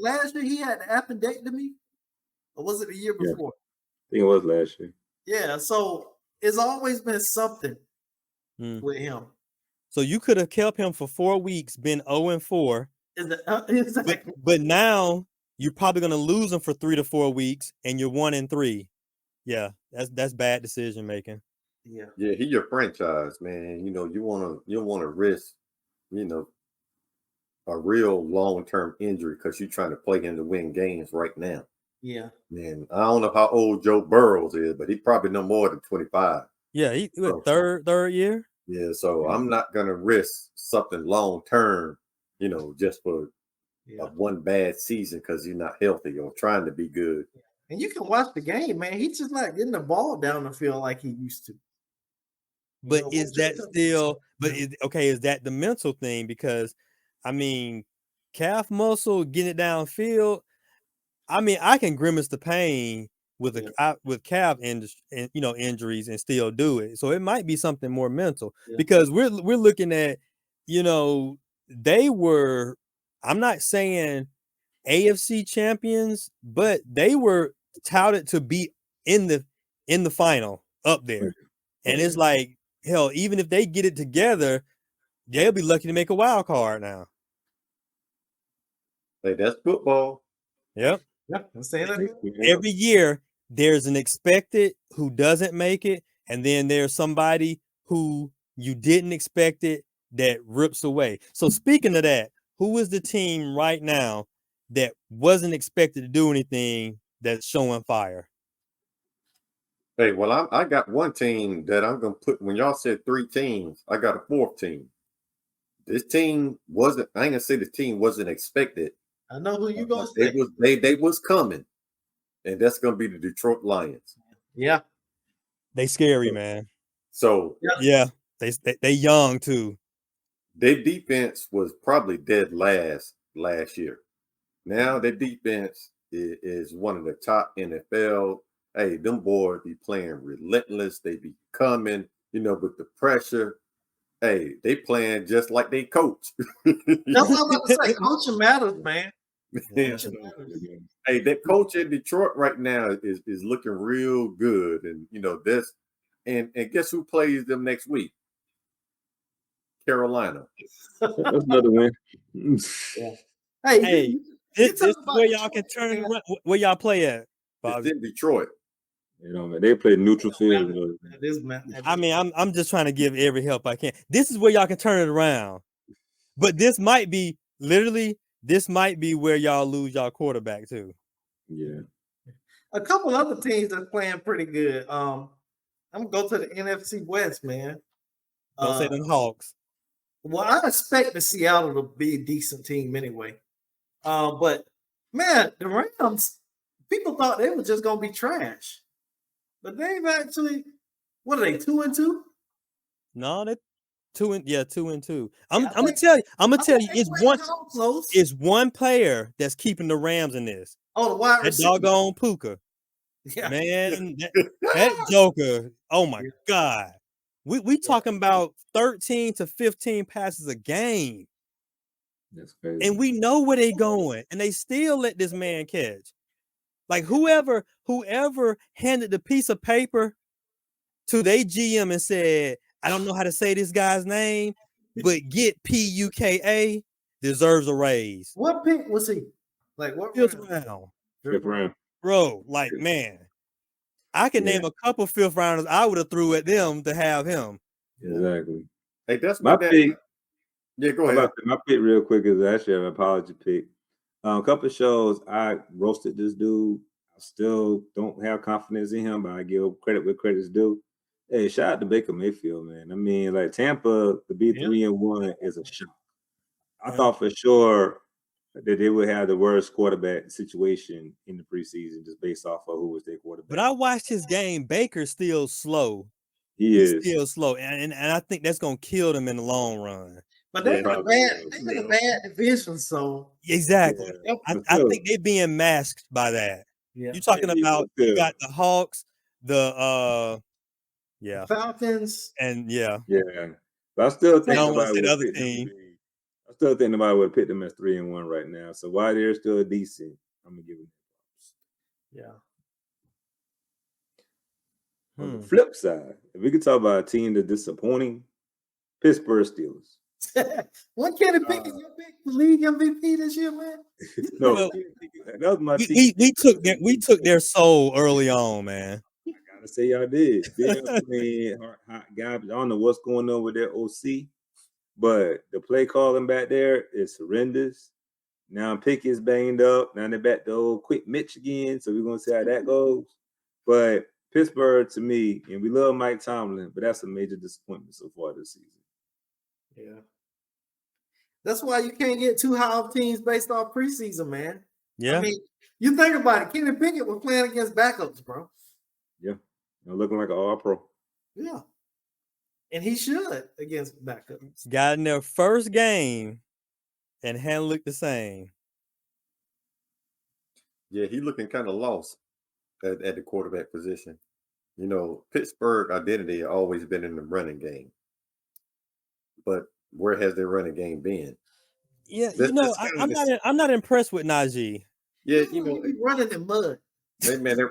last year he had the appendectomy? Or was it the year
Yeah.
before?
I think it was last year.
Yeah, so it's always been something
Mm.
with him.
So you could have kept him for 4 weeks, been 0-4,
Is it exactly?
but now you're probably gonna lose him for 3 to 4 weeks, and you're 1-3. Yeah, that's bad decision making.
Yeah.
Yeah, he your franchise, man. You know, you wanna risk, you know, a real long-term injury because you're trying to play him to win games right now.
Yeah.
Man, I don't know how old Joe Burrows is, but he probably no more than 25.
Yeah, he
Oh.
third year.
Yeah, so I'm not gonna risk something long term, just for
Yeah.
one bad season because you're not healthy or trying to be good.
And you can watch the game, man. He's just not getting the ball down the field like he used to.
But
know,
is
what
that
you're-
still? But
Yeah.
is that the mental thing? Because I mean, calf muscle getting it downfield. I mean, I can grimace the pain with with calf injuries and still do it. So it might be something more mental
Yeah.
because we're looking at, they were. I'm not saying AFC champions, but they were touted to be in the final up there. And it's like, hell, even if they get it together, they'll be lucky to make a wild card now.
Hey, that's football.
Yep.
Yeah, I'm saying that.
Every year there's an expected who doesn't make it, and then there's somebody who you didn't expect it that rips away. So speaking of that, who is the team right now that wasn't expected to do anything that's showing fire?
Hey, well, I got one team that I'm gonna put. When y'all said 3 teams, I got a 4th team. This team wasn't. I ain't gonna say the team wasn't expected.
I know who you
but
gonna
they
say.
was they was coming, and that's gonna be the Detroit Lions.
Yeah.
They scary, man.
So
Yeah, they young too.
their defense was probably dead last year. Now their defense is one of the top NFL. Hey, them boys be playing relentless. They be coming, with the pressure. Hey, they playing just like they coach.
That's what I'm about to say. Coaching matters, man.
Yeah. Hey, that coach in Detroit right now is looking real good, and this, and guess who plays them next week? Carolina.
That's another win.
Yeah.
Hey, this is
talk
where
about
y'all can
Detroit,
turn it
man.
around. Where y'all play at,
It's
Bobby?
in Detroit.
Man, they play neutral field.
It is, man.
I mean, I'm just trying to give every help I can. This is where y'all can turn it around. But this might be where y'all lose y'all quarterback too.
Yeah.
A couple other teams that's playing pretty good. I'm gonna go to the NFC West, man.
Don't say them Hawks.
Well, I expect the Seattle to be a decent team anyway. But man, the Rams, people thought they were just gonna be trash, but they've actually, what are they, 2-2?
No, they 2-2. I'm
Yeah, I
gonna
think-
tell you,
they playing close.
it's one player that's keeping the Rams in this.
Oh, the wide
That
receiver.
doggone Puka.
Yeah.
Man, that Joker. Oh my God. We talking about 13 to 15 passes a game.
That's crazy.
And we know where they going, and they still let this man catch. Like whoever handed the piece of paper to their GM and said, I don't know how to say this guy's name, but get Puka deserves a raise.
What pick was he? Like what
Fifth
round?
round.
Fifth round.
Bro, like man. I can name a couple fifth rounders I would have threw at them to have him.
Exactly.
Hey, that's
My
what that.
pick.
Yeah, go ahead.
My pick real quick is actually an apology pick. A couple of shows I roasted this dude. I still don't have confidence in him, but I give credit where credit's due. Hey, shout out to Baker Mayfield, man. I mean, like Tampa to be 3-1 is a shock. I thought for sure that they would have the worst quarterback situation in the preseason just based off of who was their quarterback.
But I watched his game. Baker's still slow.
He's
still slow. And I think that's gonna kill them in the long run.
But they're in a bad division, so
exactly.
Yeah.
I think they're being masked by that.
Yeah.
You're talking about you got the Hawks, the
Falcons,
and yeah.
But I still think
I don't want to say
nobody
the
would
other
pick them.
team.
I still think nobody would pick them as 3-1 right now. So while they're still decent, I'm gonna give them.
Yeah.
On the flip side, if we could talk about a team that's disappointing, Pittsburgh Steelers.
What kind of pick is your pick for league MVP this year, man?
No,
Well,
that was my team.
we took their soul early on, man.
I gotta say y'all did. Hot garbage. I don't know what's going on with their OC, but the play calling back there is horrendous. Now Pickett's banged up. Now they're back to old Quick Mitch again. So we're gonna see how that goes. But Pittsburgh, to me, and we love Mike Tomlin, but that's a major disappointment so far this season.
Yeah. That's why you can't get too high off teams based off preseason, man.
Yeah.
I mean, you think about it. Kenny Pickett was playing against backups, bro.
Yeah. Looking like an all-pro.
Yeah. And he should against backups.
Got in their first game and hadn't looked the same.
Yeah, he looking kind of lost at the quarterback position. You know, Pittsburgh identity has always been in the running game. But where has their running game been?
Yeah,
That's- that's kind of the-
I'm not impressed with Najee.
Yeah, you know,
He running in mud.
they, man,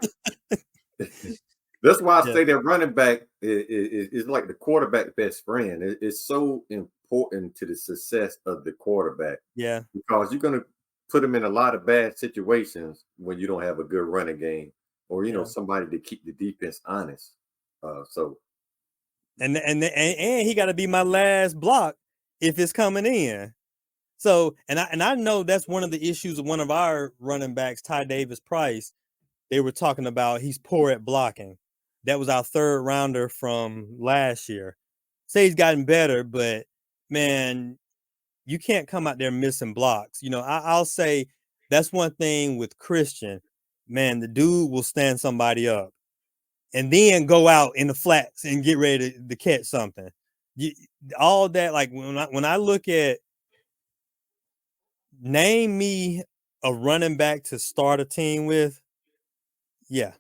that's why I
Yeah.
say that running back is like the quarterback best friend. It's so important to the success of the quarterback
Yeah.
because you're going to put them in a lot of bad situations when you don't have a good running game or, you know,
Yeah.
somebody to keep the defense honest. So
And he got to be my last block if it's coming in. So and I know that's one of the issues of one of our running backs, Ty Davis Price. They were talking about he's poor at blocking. That was our third rounder from last year. Say he's gotten better, but man, you can't come out there missing blocks. You know, I'll say that's one thing with Christian. Man, the dude will stand somebody up and then go out in the flats and get ready to catch something. All that, like when I look at, name me a running back to start a team with, yeah,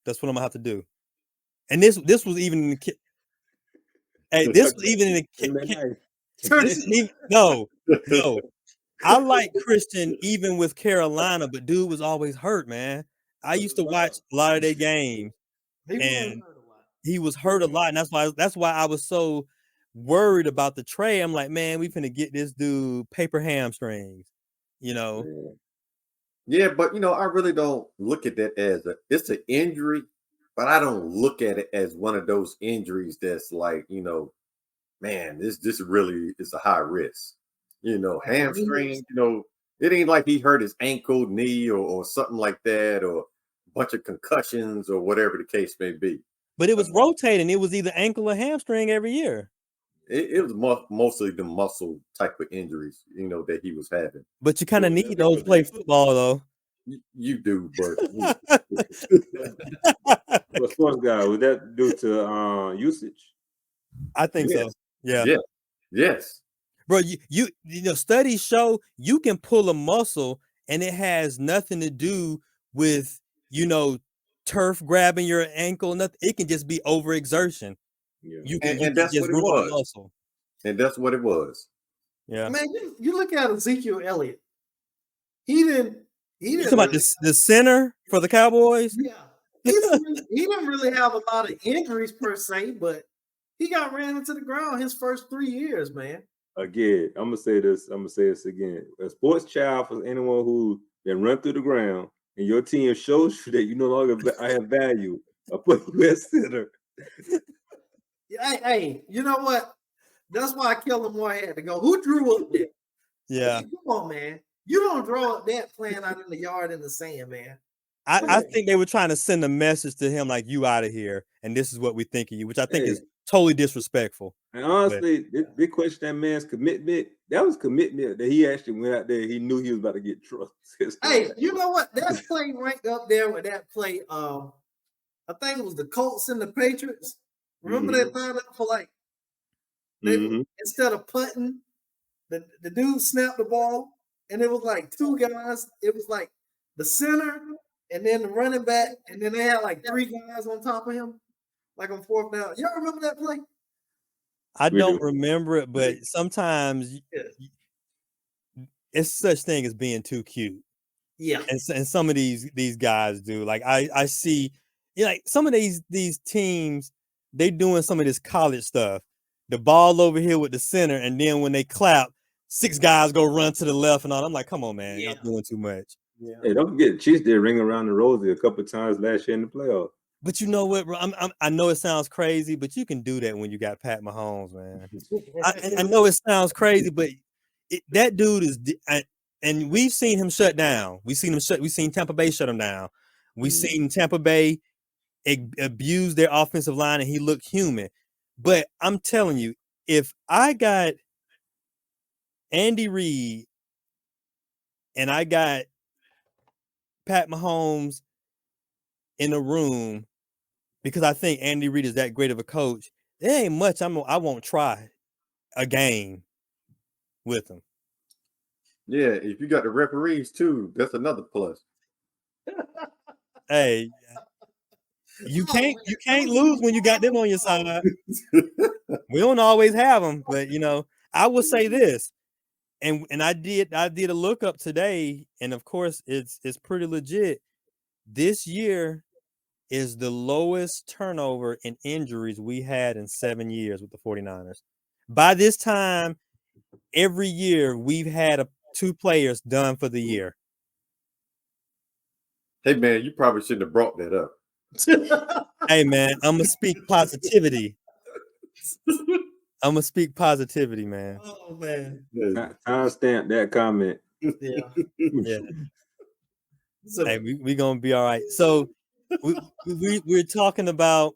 that's what I'm gonna have to do. And this was even in the hey, this was even in the no. I like Christian even with Carolina, but dude was always hurt, man. I used to watch a lot of their games.
He was
And
hurt a lot.
he was hurt a lot, and that's why I was so worried about the trade. I'm like, man, we finna get this dude paper hamstrings, you know.
yeah, but you know, I really don't look at that as it's an injury, but I don't look at it as one of those injuries that's like, you know, man, this really is a high risk. You know, hamstring, you know, it ain't like he hurt his ankle, knee, or something like that, or a bunch of concussions or whatever the case may be.
But it was rotating. It was either ankle or hamstring every year.
It was mostly the muscle type of injuries, you know, that he was having.
But you kind of need those to play football, though.
You do, but
Well, sports guy, would that due to usage?
I think so. Yeah.
Yes.
Bro, you know, studies show you can pull a muscle and it has nothing to do with, you know, turf grabbing your ankle. Nothing. It can just be overexertion.
Yeah.
You can
And that's
just
what it
ruin the
was.
muscle.
And that's what it was.
Yeah.
Man, you look at Ezekiel Elliott. He didn't
You talking about the center for the Cowboys?
Yeah. He didn't really have a lot of injuries per se, but he got ran into the ground his first 3 years, man.
Again, I'm gonna say this again. A sports child for anyone who been run through the ground and your team shows you that you no longer have value. I put you at center.
Hey, you know what? That's why Kellen Moore had to go. Who drew up there?
Yeah.
Come on, man. You don't draw up that playing out in the yard in the sand, man.
I think they were trying to send a message to him like, you out of here, and this is what we think of you, which I think is totally disrespectful.
And honestly, they question that man's commitment. That was commitment that he actually went out there. He knew he was about to get trucked.
Hey, you know what? That play ranked up there with that play. I think it was the Colts and the Patriots. Remember they lined up for like instead of punting, the dude snapped the ball, and it was like two guys. It was like the center and then the running back, and then they had like three guys on top of him, like on fourth down. Y'all remember that play?
I don't remember it, but sometimes it's such thing as being too cute.
Yeah,
and some of these guys do. Like I see, you know, like some of these teams, they doing some of this college stuff. The ball over here with the center, and then when they clap, 6 guys go run to the left and all. I'm like, come on, man, y'all doing too much.
Yeah.
Hey, don't forget, Chiefs did ring around the rosy a couple of times last year in the playoffs.
But you know what, bro? I know it sounds crazy, but you can do that when you got Pat Mahomes, man. I know it sounds crazy, but that dude is, and we've seen him shut down. We've seen Tampa Bay shut him down. We've seen Tampa Bay abused their offensive line and he looked human. But I'm telling you, if I got Andy Reid and I got Pat Mahomes in a room, because I think Andy Reid is that great of a coach, there ain't much I won't try a game with him.
Yeah, if you got the referees too, that's another plus.
Hey, you can't lose when you got them on your side. We don't always have them, but I will say this, and I did a lookup today, and of course it's pretty legit. This year is the lowest turnover in injuries we had in 7 years with the 49ers. By this time, every year we've had 2 players done for the year.
Hey man, you probably shouldn't have brought that up.
Hey man, I'm gonna speak positivity. I'm gonna speak positivity, man.
Oh man.
Timestamp that comment.
Yeah.
Yeah.
So,
Hey, we gonna be all right. So we're talking about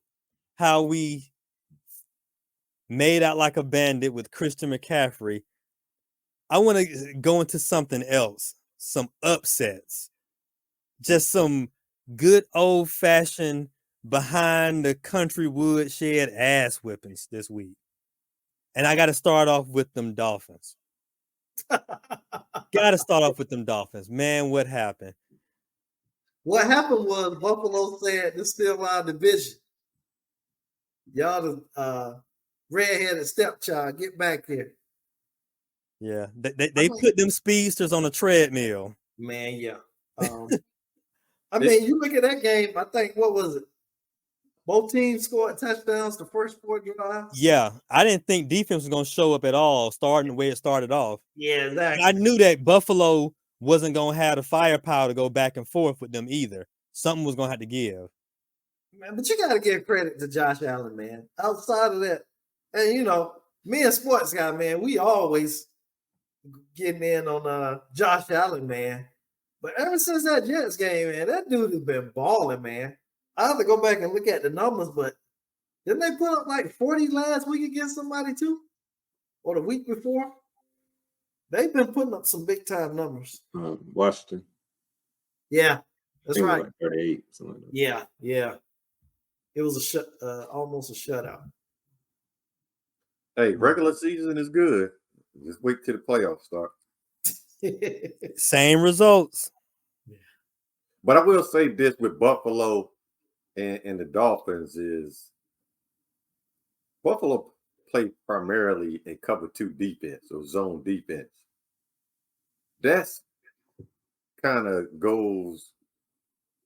how we made out like a bandit with Christian McCaffrey. I want to go into something else, some upsets, just some good old fashioned behind the country woodshed ass whippings this week. And I got to start off with them Dolphins. Got to start off with them Dolphins. Man, what happened?
what happened was Buffalo said this still our division. Y'all the redheaded stepchild, get back here.
Yeah, they put them speedsters on a treadmill.
Man, yeah. I mean, you look at that game, I think, what was it? Both teams scored touchdowns the first 4 drives.
Yeah, I didn't think defense was going to show up at all, starting the way it started off.
Yeah, exactly.
I knew that Buffalo wasn't going to have the firepower to go back and forth with them either. Something was going to have to give.
Man, but you got to give credit to Josh Allen, man. Outside of that, and me and Sports Guy, man, we always getting in on Josh Allen, man. But ever since that Jets game, man, that dude has been balling, man. I have to go back and look at the numbers, but didn't they put up like 40 last week against somebody too? Or the week before? They've been putting up some big time numbers.
Washington.
Yeah, that's right.
Like 38, something like that.
Yeah. It was almost a shutout.
Hey, regular season is good. Just wait till the playoffs start.
Same results.
But I will say this with Buffalo and the Dolphins is Buffalo play primarily a cover 2 defense or zone defense. That's kind of goes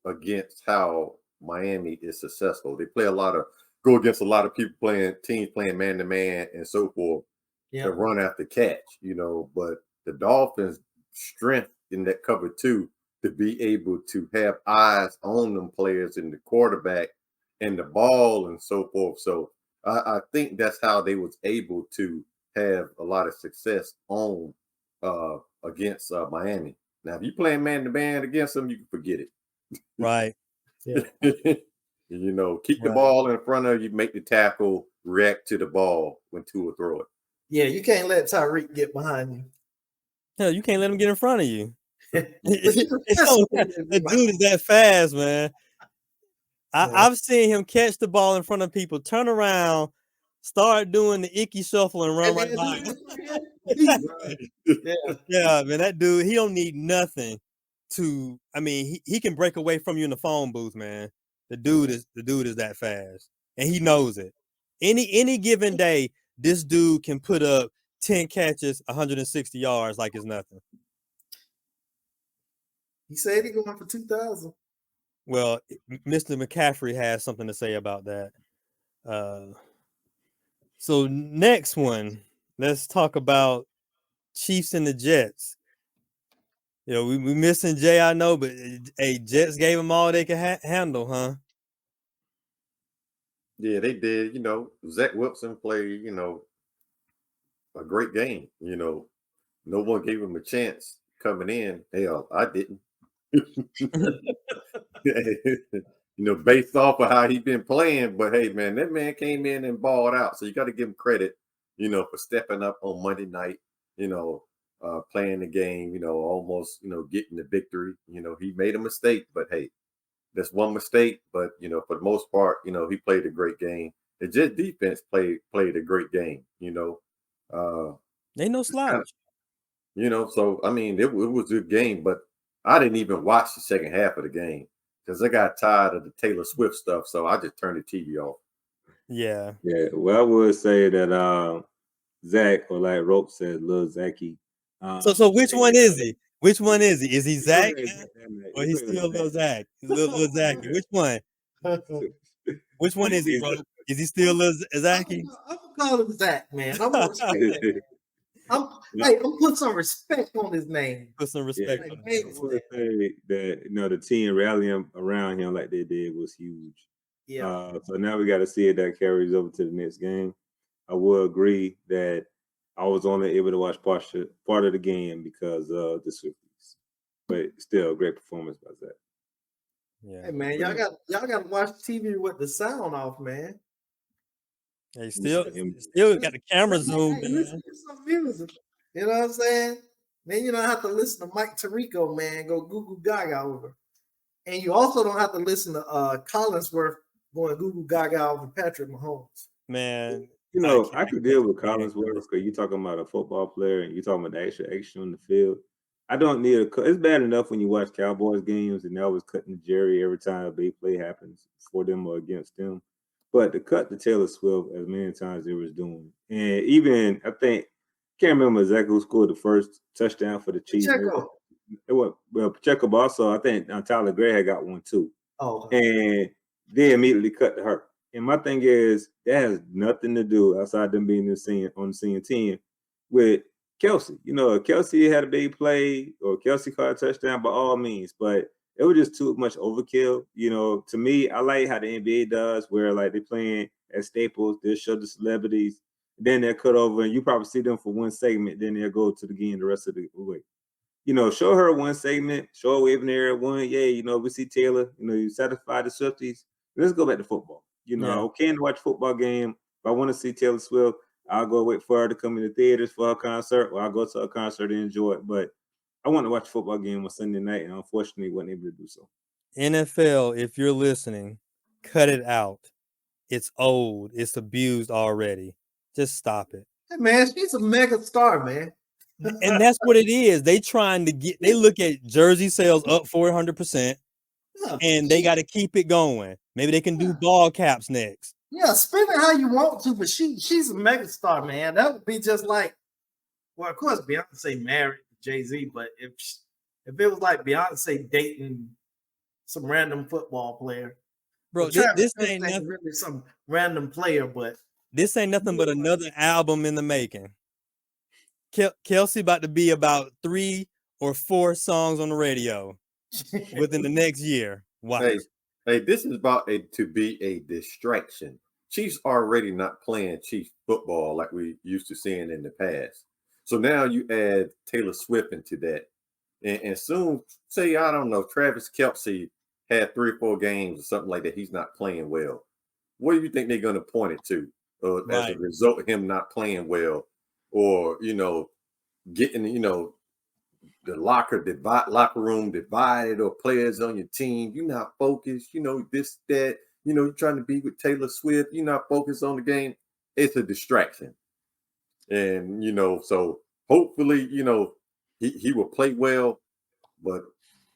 against how Miami is successful. They go against a lot of teams playing man to man and so forth.
Yeah.
To run after catch, but the Dolphins' strength in that cover 2 to be able to have eyes on them players and the quarterback and the ball and so forth. So I think that's how they was able to have a lot of success on against Miami. Now, if you playing man to man against them, you can forget it.
Right.
Yeah.
Keep the ball in front of you, make the tackle, react to the ball when Tua throw it.
Yeah, you can't let Tyreek get behind you.
Hell, you can't let him get in front of you.
That's
The dude is that fast, man. I've seen him catch the ball in front of people, turn around, start doing the icky shuffle, and run right by him. Yeah, man, that dude, he don't need nothing to. I mean, he can break away from you in the phone booth, man. The dude is that fast, and he knows it. Any given day, this dude can put up 10 catches, 160 yards like it's nothing.
He said he's going for 2,000.
Well, Mr. McCaffrey has something to say about that. So next one, let's talk about Chiefs and the Jets. We missing Jay, I know, but hey, Jets gave them all they could handle, huh?
Yeah, they did. Zach Wilson played, a great game. No one gave him a chance coming in. Hell, I didn't. based off of how he been playing. But hey, man, that man came in and balled out. So you got to give him credit, for stepping up on Monday night, playing the game, almost, getting the victory. He made a mistake, but hey, that's one mistake. But for the most part, he played a great game. The Jet defense played a great game.
They no slouch.
So I mean, it was a good game, but I didn't even watch the second half of the game because I got tired of the Taylor Swift stuff. So I just turned the TV off.
Yeah.
Yeah. Well, I would say that Zach, or like Rope said, Lil Zachy.
So which one is he? Which one is he? Is he Zach or he's
He
still Lil Zach? Lil Zachy. Which one? Which one is he, bro? Is he still Lil Zachy?
I'm gonna call him Zach, man. I'm putting some respect on his name.
Put some respect
Yeah.
on
I
him.
would say that the team rallying around him like they did was huge.
Yeah.
So now we got to see if that carries over to the next game. I will agree that I was only able to watch part of the game because of the Swifties, but still, great performance by Zach.
Yeah.
Hey man, y'all got to watch TV with the sound off, man.
Hey, still got the camera zoomed in.
Listen to some music. You know what I'm saying? Then you don't have to listen to Mike Tirico, man. Go Google Gaga over. And you also don't have to listen to Collinsworth going Google Gaga over Patrick Mahomes.
Man,
I could deal with Collinsworth because you're talking about a football player and you're talking about the extra action on the field. I don't need it's bad enough when you watch Cowboys games and they're always cutting Jerry every time a big play happens for them or against them. But to cut the Taylor Swift as many times they was doing. And even, I can't remember exactly who scored the first touchdown for the Chiefs.
Pacheco.
Pacheco, but also I think Tyler Gray had got one too.
Oh.
And they immediately cut to her. And my thing is, that has nothing to do, outside them being on the senior team, with Kelsey. If Kelsey had a big play or Kelsey caught a touchdown, by all means. But it was just too much overkill. To me, I like how the NBA does, where like they're playing at Staples, they'll show the celebrities, then they'll cut over, and you probably see them for one segment, then they'll go to the game the rest of the way. Show her one segment, show her waving there at one. Yeah, we see Taylor. You satisfy the Swifties. Let's go back to football. Okay, to watch a football game. If I want to see Taylor Swift, I'll go wait for her to come in the theaters for her concert, or I'll go to a concert and enjoy it. But I want to watch a football game on Sunday night, and unfortunately wasn't able to do so.
NFL, if you're listening, cut it out. It's old. It's abused already. Just stop it.
Hey man, she's a mega star, man.
And that's what it is. They look at jersey sales up 400%, and they got to keep it going. Maybe they can do ball caps next.
Yeah, spend it how you want to, but she's a mega star, man. That would be just like, well, of course, Beyonce married Jay-Z, but if it was like Beyonce dating some random football player,
bro, this ain't nothing.
Really some random player, but
this ain't nothing but another album in the making. Kelsey about to be about 3 or 4 songs on the radio within the next year. Wow.
Hey, this is about to be a distraction. Chiefs already not playing Chiefs football like we used to seeing in the past. So now you add Taylor Swift into that. And soon, say, I don't know, Travis Kelce had 3 or 4 games or something like that. He's not playing well. What do you think they're going to point it to as a result of him not playing well? Or, getting, the locker room divided, or players on your team, you're not focused, this, that, you're trying to be with Taylor Swift, you're not focused on the game. It's a distraction. And, so hopefully, he will play well, but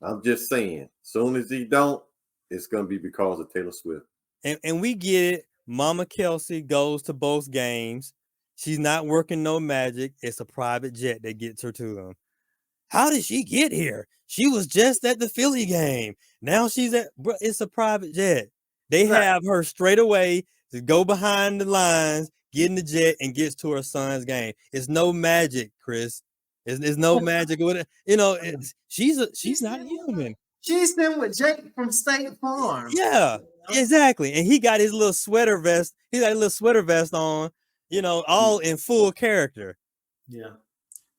I'm just saying, soon as he don't, it's going to be because of Taylor Swift.
And we get it. Mama Kelsey goes to both games. She's not working no magic. It's a private jet that gets her to them. How did she get here? She was just at the Philly game. Now she's it's a private jet. They have her straight away to go behind the lines, get in the jet, and gets to her son's game. It's no magic, Chris. It's no magic with it. She's not human.
She's been with Jake from State Farm.
Yeah, exactly. And he got his little sweater vest. He got a little sweater vest on, all in full character.
Yeah.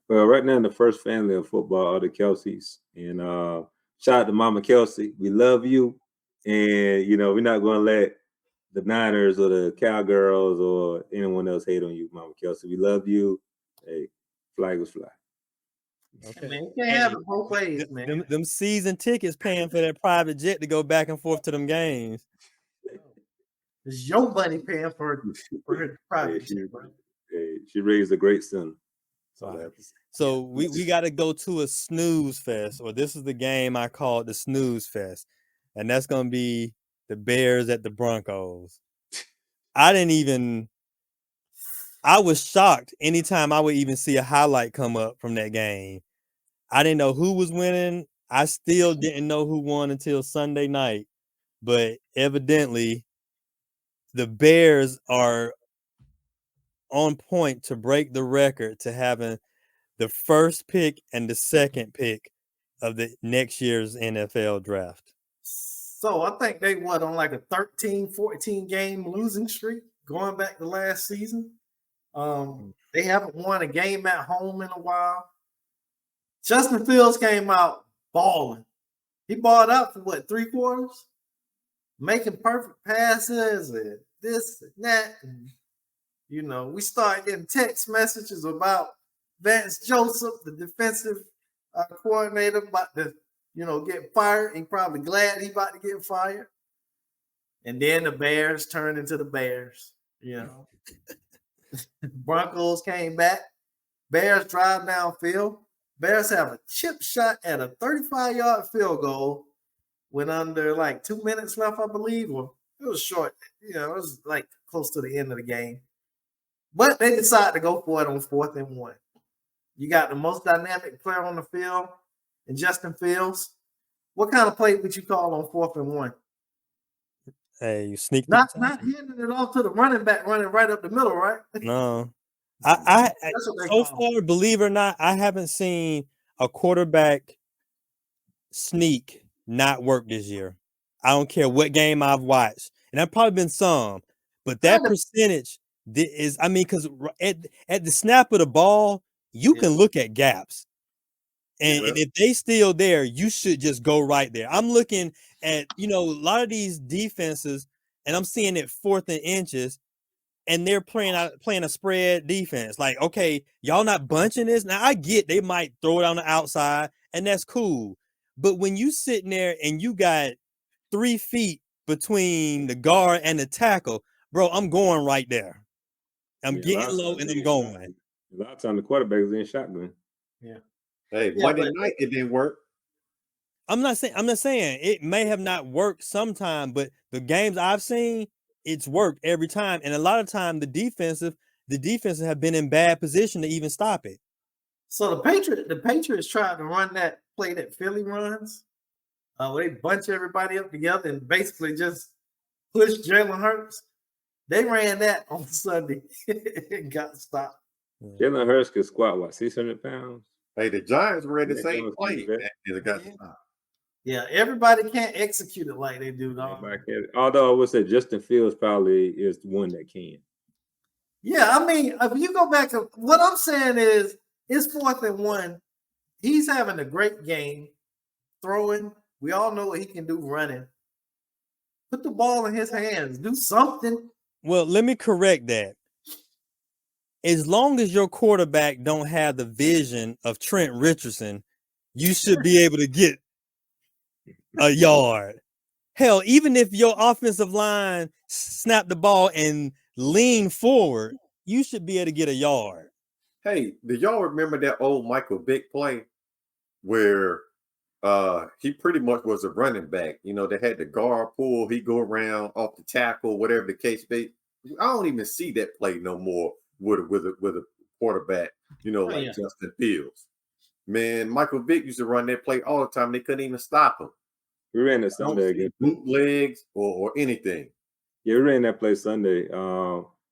Well, right now in the first family of football are the Kelseys. And shout out to Mama Kelsey. We love you. And we're not going to let the Niners or the Cowgirls or anyone else hate on you, Mama Kelsey. We love you. Hey, flag was fly.
Okay. Man, you can't have it both ways, man.
Them season tickets paying for that private jet to go back and forth to them games.
It's your money paying for her private jet, bro.
She raised a great son.
So we got to go to a snooze fest, or this is the game I call the snooze fest, and that's gonna be the Bears at the Broncos. I was shocked anytime I would even see a highlight come up from that game. I didn't know who was winning. I still didn't know who won until Sunday night, but evidently the Bears are on point to break the record to having the first pick and the second pick of the next year's NFL draft.
So I think they on like a 13-14 game losing streak going back to last season. They haven't won a game at home in a while. Justin Fields came out balling. He balled out for what, 3 quarters? Making perfect passes and this and that. And, we started getting text messages about Vance Joseph, the defensive coordinator, about to, get fired. He probably glad he about to get fired. And then the Bears turned into the Bears. Broncos came back. Bears drive downfield. Bears have a chip shot at a 35-yard field goal with under like 2 minutes left, I believe. Or it was short. It was like close to the end of the game. But they decided to go for it on 4th and 1. You got the most dynamic player on the field in Justin Fields. What kind of play would you call on 4th and 1?
Hey, you sneak.
Not handing it off to the running back running right up the middle, right?
No. I so far, believe it or not, I haven't seen a quarterback sneak not work this year. I don't care what game I've watched, and I've probably been some, but that percentage is, because at the snap of the ball, you can look at gaps, and if they still there, you should just go right there. I'm looking at a lot of these defenses, and I'm seeing it 4th and inches. And they're playing a spread defense. Like, okay, y'all not bunching this. Now I get they might throw it on the outside, and that's cool. But when you sitting there and you got 3 feet between the guard and the tackle, bro, I'm going right there. I'm getting low and I'm going.
A lot of times the quarterback is in shotgun.
Yeah.
Hey, Monday night it didn't work.
I'm not saying it may have not worked sometime, but the games I've seen, it's worked every time, and a lot of time the defensive have been in bad position to even stop it.
So the Patriots tried to run that play that Philly runs. Where they bunch everybody up together and basically just push Jalen Hurts. They ran that on Sunday and got stopped.
Jalen Hurts could squat 600 pounds.
Hey, the Giants were at the same play and it got stopped.
Yeah, everybody can't execute it like they do, dog.
Although I would say Justin Fields probably is the one that can.
Yeah, if you go back to what I'm saying is it's 4th and 1. He's having a great game throwing. We all know what he can do running. Put the ball in his hands. Do something.
Well, let me correct that. As long as your quarterback don't have the vision of Trent Richardson, you should be able to get a yard. Hell, even if your offensive line snap the ball and lean forward, you should be able to get a yard.
Hey, do y'all remember that old Michael Vick play where he pretty much was a running back? They had the guard pull, he go around off the tackle, whatever the case be. I don't even see that play no more with a quarterback, Justin Fields. Man, Michael Vick used to run that play all the time. They couldn't even stop him.
We ran that Sunday again.
Bootlegs or anything.
Yeah, we ran that play Sunday.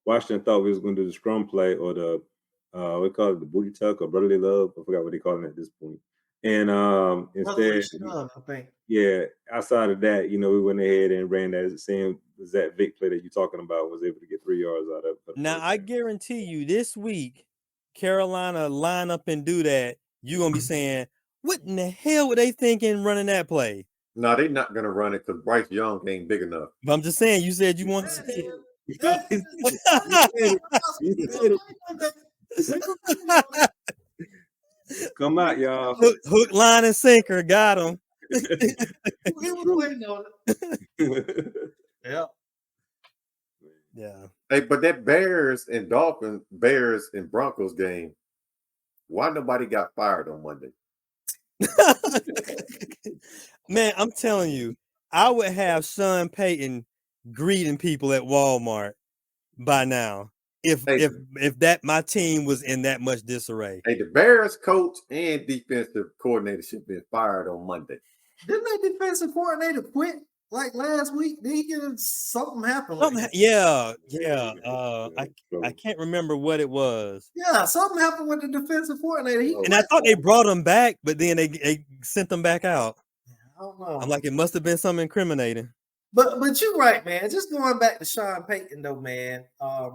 Washington thought we was going to do the scrum play or the we call it the booty tuck or brotherly love. I forgot what they call it at this point. And instead,
I think.
Yeah, outside of that, we went ahead and ran that same exact Vic play that you're talking about. Was able to get 3 yards out of it.
Now I guarantee you, this week, Carolina line up and do that. You're gonna be saying, "What in the hell were they thinking running that play?"
No, they're not gonna run it because Bryce Young ain't big enough.
But I'm just saying, you said you want to see it.
Come out, y'all.
Hook, line, and sinker. Got him.
He was waiting on it. Yeah.
Yeah.
Hey, but that Bears and Broncos game, why nobody got fired on Monday?
Man, I'm telling you, I would have Sean Payton greeting people at Walmart by now if
Hey.
that my team was in that much disarray.
Hey, the Bears coach and defensive coordinator should have been fired on Monday.
Didn't that defensive coordinator quit like last week? Did he get something happen? Like that?
Yeah. I can't remember what it was.
Yeah, something happened with the defensive coordinator.
And I thought they brought him back, but then they sent them back out.
I don't know.
I'm like, it must have been something incriminating.
But you're right, man. Just going back to Sean Payton, though, man. I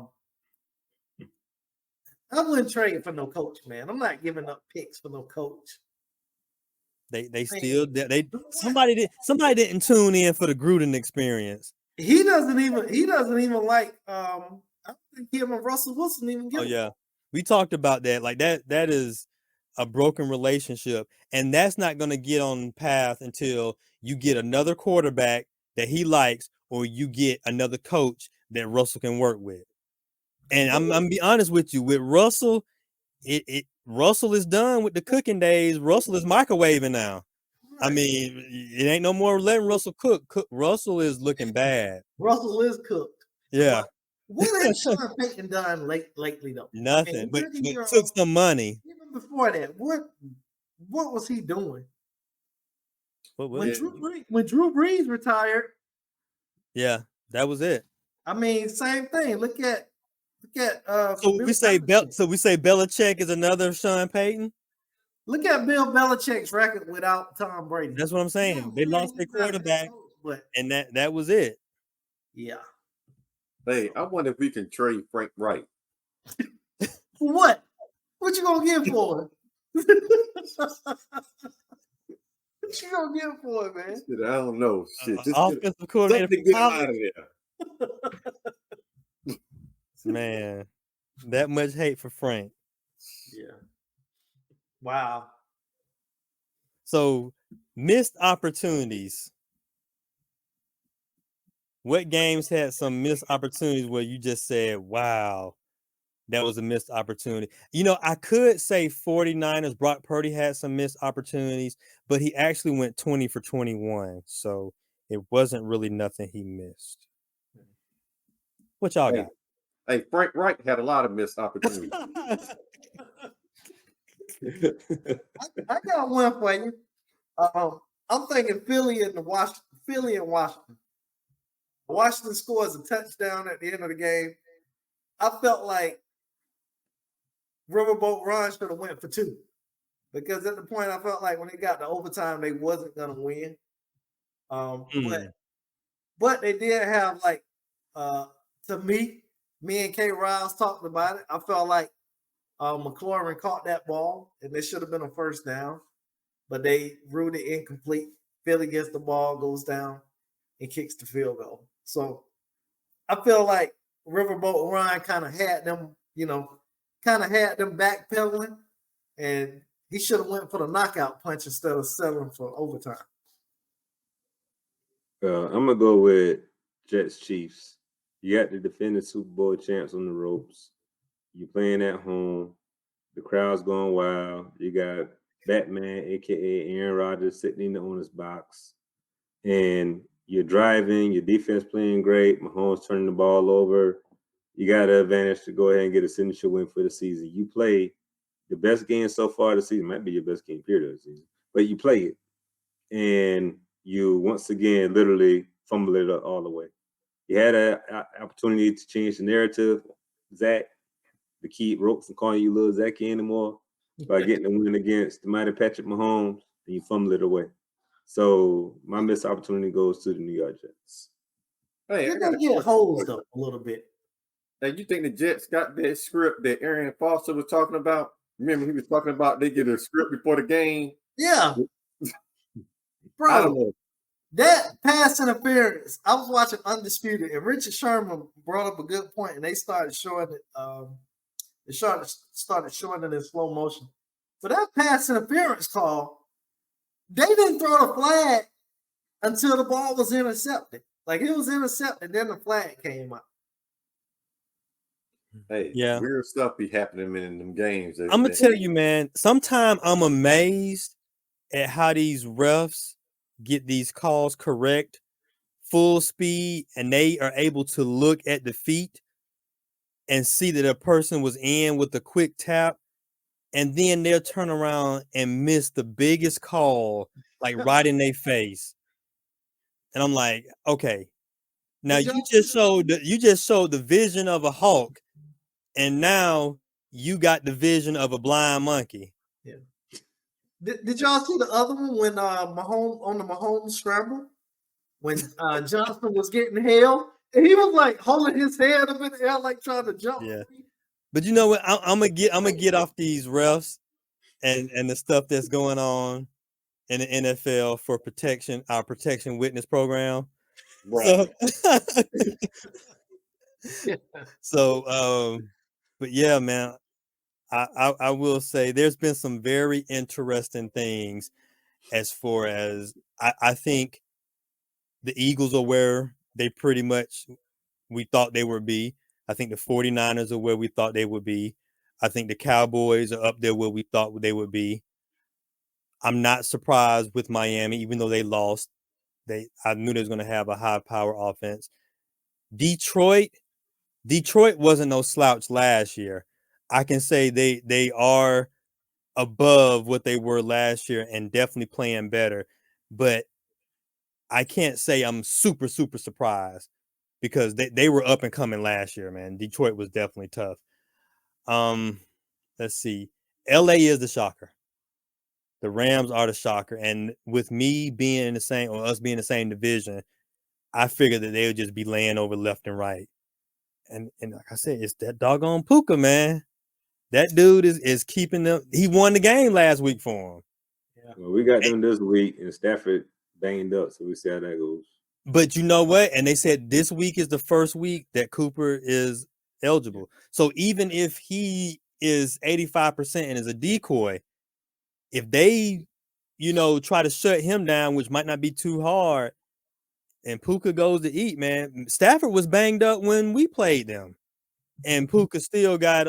wouldn't trade for no coach, man. I'm not giving up picks for no coach.
They still somebody didn't tune in for the Gruden experience.
He doesn't even like I don't think him and Russell Wilson even get.
Oh yeah, we talked about that. Like that is a broken relationship, and that's not going to get on the path until you get another quarterback that he likes, or you get another coach that Russell can work with. And I'm be honest with you, with Russell, Russell is done with the cooking days. Russell is microwaving now. Right. I mean, it ain't no more letting Russell cook. Russell is looking bad.
Russell is cooked.
Yeah.
What has Sean Payton done lately though?
Nothing, but took some money.
Even before that, what was he doing? When Drew Brees retired.
Yeah, that was it.
I mean, same thing. Look at
so we say Belichick is another Sean Payton.
Look at Bill Belichick's record without Tom Brady.
That's what I'm saying. Yeah, they lost their quarterback, and that was it.
Yeah.
Hey, I wonder if we can trade Frank Wright.
For what? What you gonna get for him? What you gonna get for it, man?
Shit, I don't know. Shit, just
offensive coordinator
get out of there.
Man, that much hate for Frank.
Yeah. Wow.
So, missed opportunities. What games had some missed opportunities where you just said, wow, that was a missed opportunity? You know, I could say 49ers, Brock Purdy had some missed opportunities, but he actually went 20 for 21. So it wasn't really nothing he missed. What y'all got?
Hey, Frank Wright had a lot of missed opportunities.
I got one for you. I'm thinking Philly and Washington. Washington scores a touchdown at the end of the game. I felt like Riverboat Ron should have went for 2. Because at the point I felt like when they got to overtime, they wasn't gonna win. But they did have like to me and K. Riles talked about it. I felt like McLaurin caught that ball and it should have been a first down, but they ruled it incomplete. Philly gets the ball, goes down, and kicks the field goal. So I feel like Riverboat Ron kind of had them, backpedaling, and he should have went for the knockout punch instead of settling for overtime.
I'm gonna go with Jets Chiefs. You got the defending Super Bowl champs on the ropes. You're playing at home. The crowd's going wild. You got Batman, aka Aaron Rodgers, sitting in the owner's box, and you're driving. Your defense playing great. Mahomes turning the ball over. You got an advantage to go ahead and get a signature win for the season. You play the best game so far this season. Might be your best game period of the season, but you play it, and you once again literally fumble it all the way. You had an opportunity to change the narrative, Zach, to keep Rope from calling you Little Zachy anymore by getting the win against the mighty Patrick Mahomes, and you fumble it away. So my missed opportunity goes to the New York Jets.
Hey,
you're gonna get hosed up a little bit.
Hey, you think the Jets got that script that Arian Foster was talking about? Remember, he was talking about they get a script before the game.
Yeah,
I don't know.
That pass interference, I was watching Undisputed, and Richard Sherman brought up a good point, and they started showing it. They started showing it in slow motion. But that pass interference call, they didn't throw the flag until the ball was intercepted. Like it was intercepted, then the flag came up.
Hey,
Yeah.
weird stuff be happening in them games.
I'm gonna tell you, man. Sometimes I'm amazed at how these refs get these calls correct, full speed, and they are able to look at the feet and see that a person was in with a quick tap, and then they'll turn around and miss the biggest call, like right in their face. And I'm like, okay, now
Did
you
y'all
just
see
showed the vision of a hawk, and now you got the vision of a blind monkey.
Did y'all see the other one when Mahomes on the Mahomes scramble when Johnson was getting held and he was like holding his head up in the air like trying to jump?
Yeah. But you know what? I'm gonna get off these refs and the stuff that's going on in the NFL for protection, our protection witness program.
Right.
So, but yeah, man, I will say there's been some very interesting things as far as I think the Eagles are where they pretty much we thought they would be. I think the 49ers are where we thought they would be. I think the Cowboys are up there where we thought they would be. I'm not surprised with Miami, even though they lost. I knew they was going to have a high power offense. Detroit wasn't no slouch last year. I can say they are above what they were last year and definitely playing better. But I can't say I'm super, super surprised because they were up and coming last year, man. Detroit was definitely tough. Let's see. LA is the shocker. The Rams are the shocker. And with me being in the same or us being in the same division, I figured that they would just be laying over left and right. And like I said, it's that doggone Puka, man. That dude is keeping them. He won the game last week for him.
Yeah.
Well, we got them this week, and Stafford banged up, so we see how that goes.
But you know what? And they said this week is the first week that Cooper is eligible. So even if he is 85% and is a decoy, if they, try to shut him down, which might not be too hard, and Puka goes to eat, man. Stafford was banged up when we played them. And Puka still got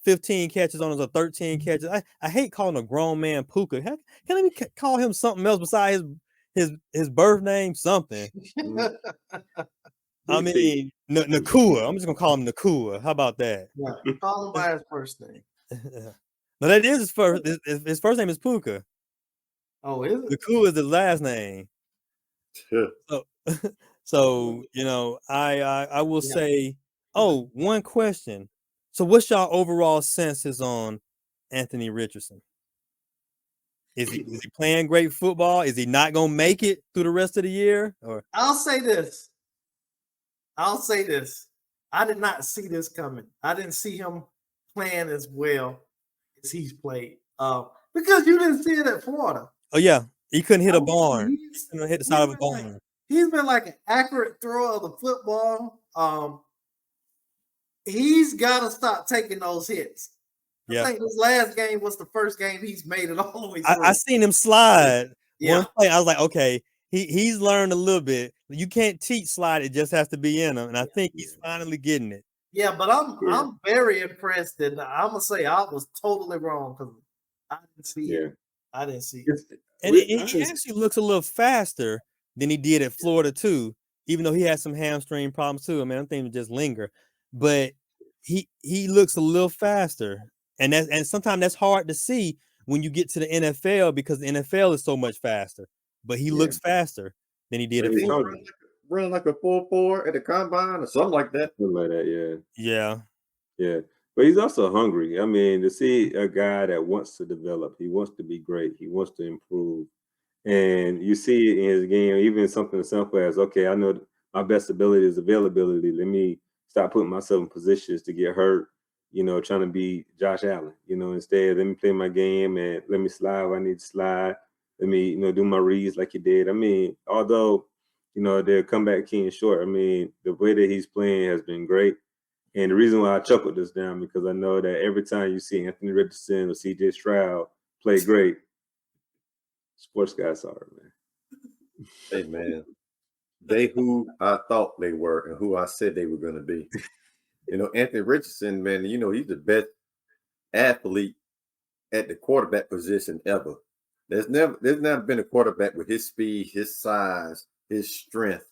15 catches on us or 13 catches. I hate calling a grown man Puka. Can we call him something else besides his birth name? Something. I mean, Nakua. I'm just gonna call him Nakua. How about that?
Yeah, call him by his first name.
No, that is his first. His first name is Puka.
Oh, is it?
Nakua is the last name. So I will say. Oh, one question. So what's y'all overall senses on Anthony Richardson? Is he playing great football? Is he not gonna make it through the rest of the year? Or
I'll say this. I did not see this coming. I didn't see him playing as well as he's played. Because you didn't see it at Florida.
Oh yeah, he couldn't hit a barn. He couldn't hit the side of a barn.
He's been like an accurate thrower of the football. He's got to stop taking those hits. I think this last game was the first game he's made it all the way through.
I seen him slide.
Yeah.
One play, I was like, okay, he's learned a little bit. You can't teach slide; it just has to be in him. And I think he's finally getting it.
Yeah, but I'm very impressed, and I'm gonna say I was totally wrong because I didn't see it. I didn't see it.
And he actually looks a little faster than he did at Florida too, even though he had some hamstring problems too. I mean, I'm thinking just linger, but he looks a little faster, and sometimes that's hard to see when you get to the NFL because the NFL is so much faster. But he looks faster than he did at Florida.
Running like a 4.4 at the combine or something like that.
Something like that,
yeah.
Yeah. But he's also hungry. I mean, to see a guy that wants to develop, he wants to be great, he wants to improve. And you see it in his game, even something as simple as, okay, I know my best ability is availability. Let me stop putting myself in positions to get hurt, trying to be Josh Allen. Instead, let me play my game and let me slide when I need to slide. Let me, do my reads like he did. I mean, although, their comeback key and short, I mean, the way that he's playing has been great. And the reason why I chuckled this down because I know that every time you see Anthony Richardson or CJ Stroud play great, sports guys sorry, man.
Hey man, they who I thought they were and who I said they were going to be. Anthony Richardson, man, he's the best athlete at the quarterback position ever. There's never been a quarterback with his speed, his size, his strength,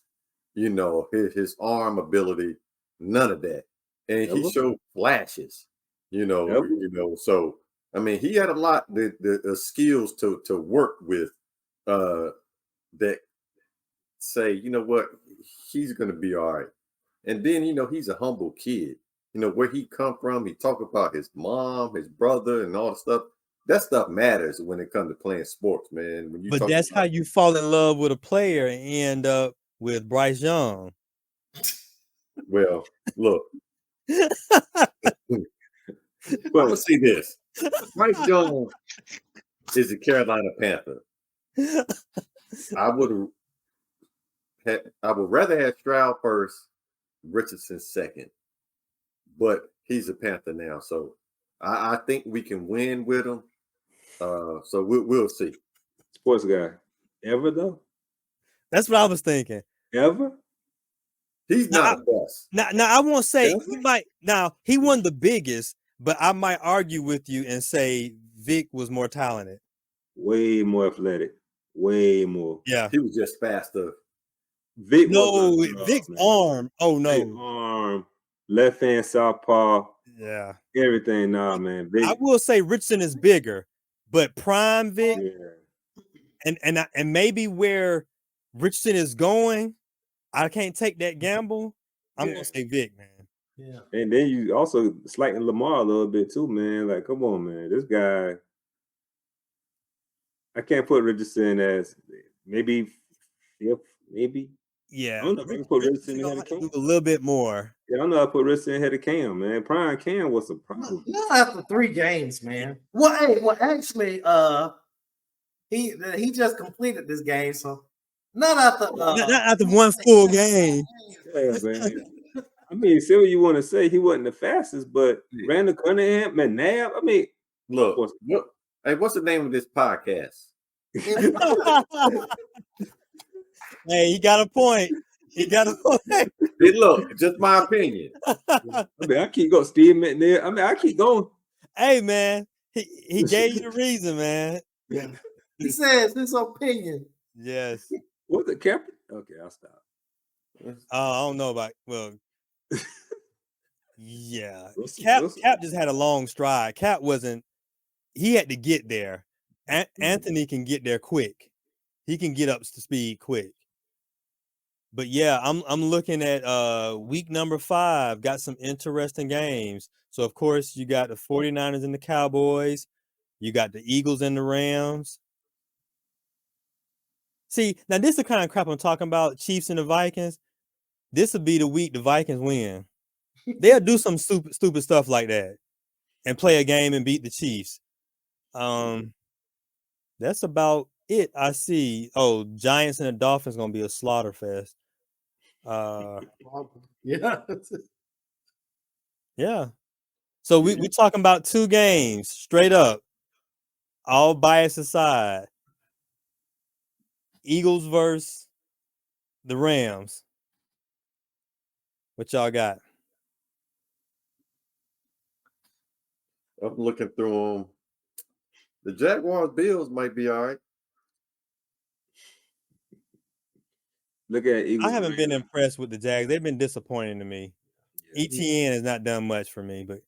his arm ability, none of that. And he showed flashes, so I mean he had a lot the skills to work with that say, you know what, he's gonna be all right. And then he's a humble kid. Where he come from, he talk about his mom, his brother, and all the stuff. That stuff matters when it comes to playing sports, man. When you
But that's how you fall in love with a player and end up with Bryce Young.
Well, look. I'm gonna say this. Bryce Young is a Carolina Panther. I would rather have Stroud first, Richardson second. But he's a Panther now, so I think we can win with him. So we'll see.
Sports guy, ever though?
That's what I was thinking.
Ever?
He's not a boss.
Now I won't say he might. Now he won the biggest, but I might argue with you and say Vic was more talented,
way more athletic, way more.
Yeah,
he was just faster.
Vic,
Vic's arm. Oh no,
Vic arm, left hand southpaw.
Yeah,
everything. Nah, man. Vic.
I will say Richardson is bigger, but prime Vic, and maybe where Richardson is going, I can't take that gamble. I'm gonna say Vic, man.
Yeah.
And then you also slighting Lamar a little bit too, man. Like, come on, man. This guy, I can't put Richardson as maybe fifth, maybe.
Yeah,
I don't know if I can put Richardson ahead of Cam.
A little bit more.
Yeah, I don't know if I put Richardson ahead of Cam, man. Prime Cam was a problem.
Not after 3 games, man. Well, actually, he just completed this game, so not after
one full game.
Yeah, man. I mean, say what you want to say. He wasn't the fastest, but Randall Cunningham, McNabb. I mean,
look, hey, what's the name of this podcast?
Hey, he got a point. He got a point.
Hey, look, just my opinion.
I mean, I keep going. Steve McNair. I mean, I keep going.
Hey, man, he gave you the reason, man.
Yeah. He says his opinion.
Yes.
What's the cap? Okay, I'll stop.
I don't know about yeah. Cap just had a long stride. Cap wasn't. He had to get there. Anthony can get there quick. He can get up to speed quick. But yeah, I'm looking at week number 5. Got some interesting games. So of course you got the 49ers and the Cowboys. You got the Eagles and the Rams. See, now this is the kind of crap I'm talking about. Chiefs and the Vikings. This would be the week the Vikings win. They'll do some stupid stuff like that and play a game and beat the Chiefs. That's about it. I see. Oh, Giants and the Dolphins gonna be a slaughter fest.
Yeah.
Yeah. So we talking about 2 games straight up. All bias aside. Eagles versus the Rams. What y'all got?
I'm looking through them. The Jaguars Bills might be all right.
Look at Eagles.
I haven't been impressed with the Jags. They've been disappointing to me. ETN has not done much for me, but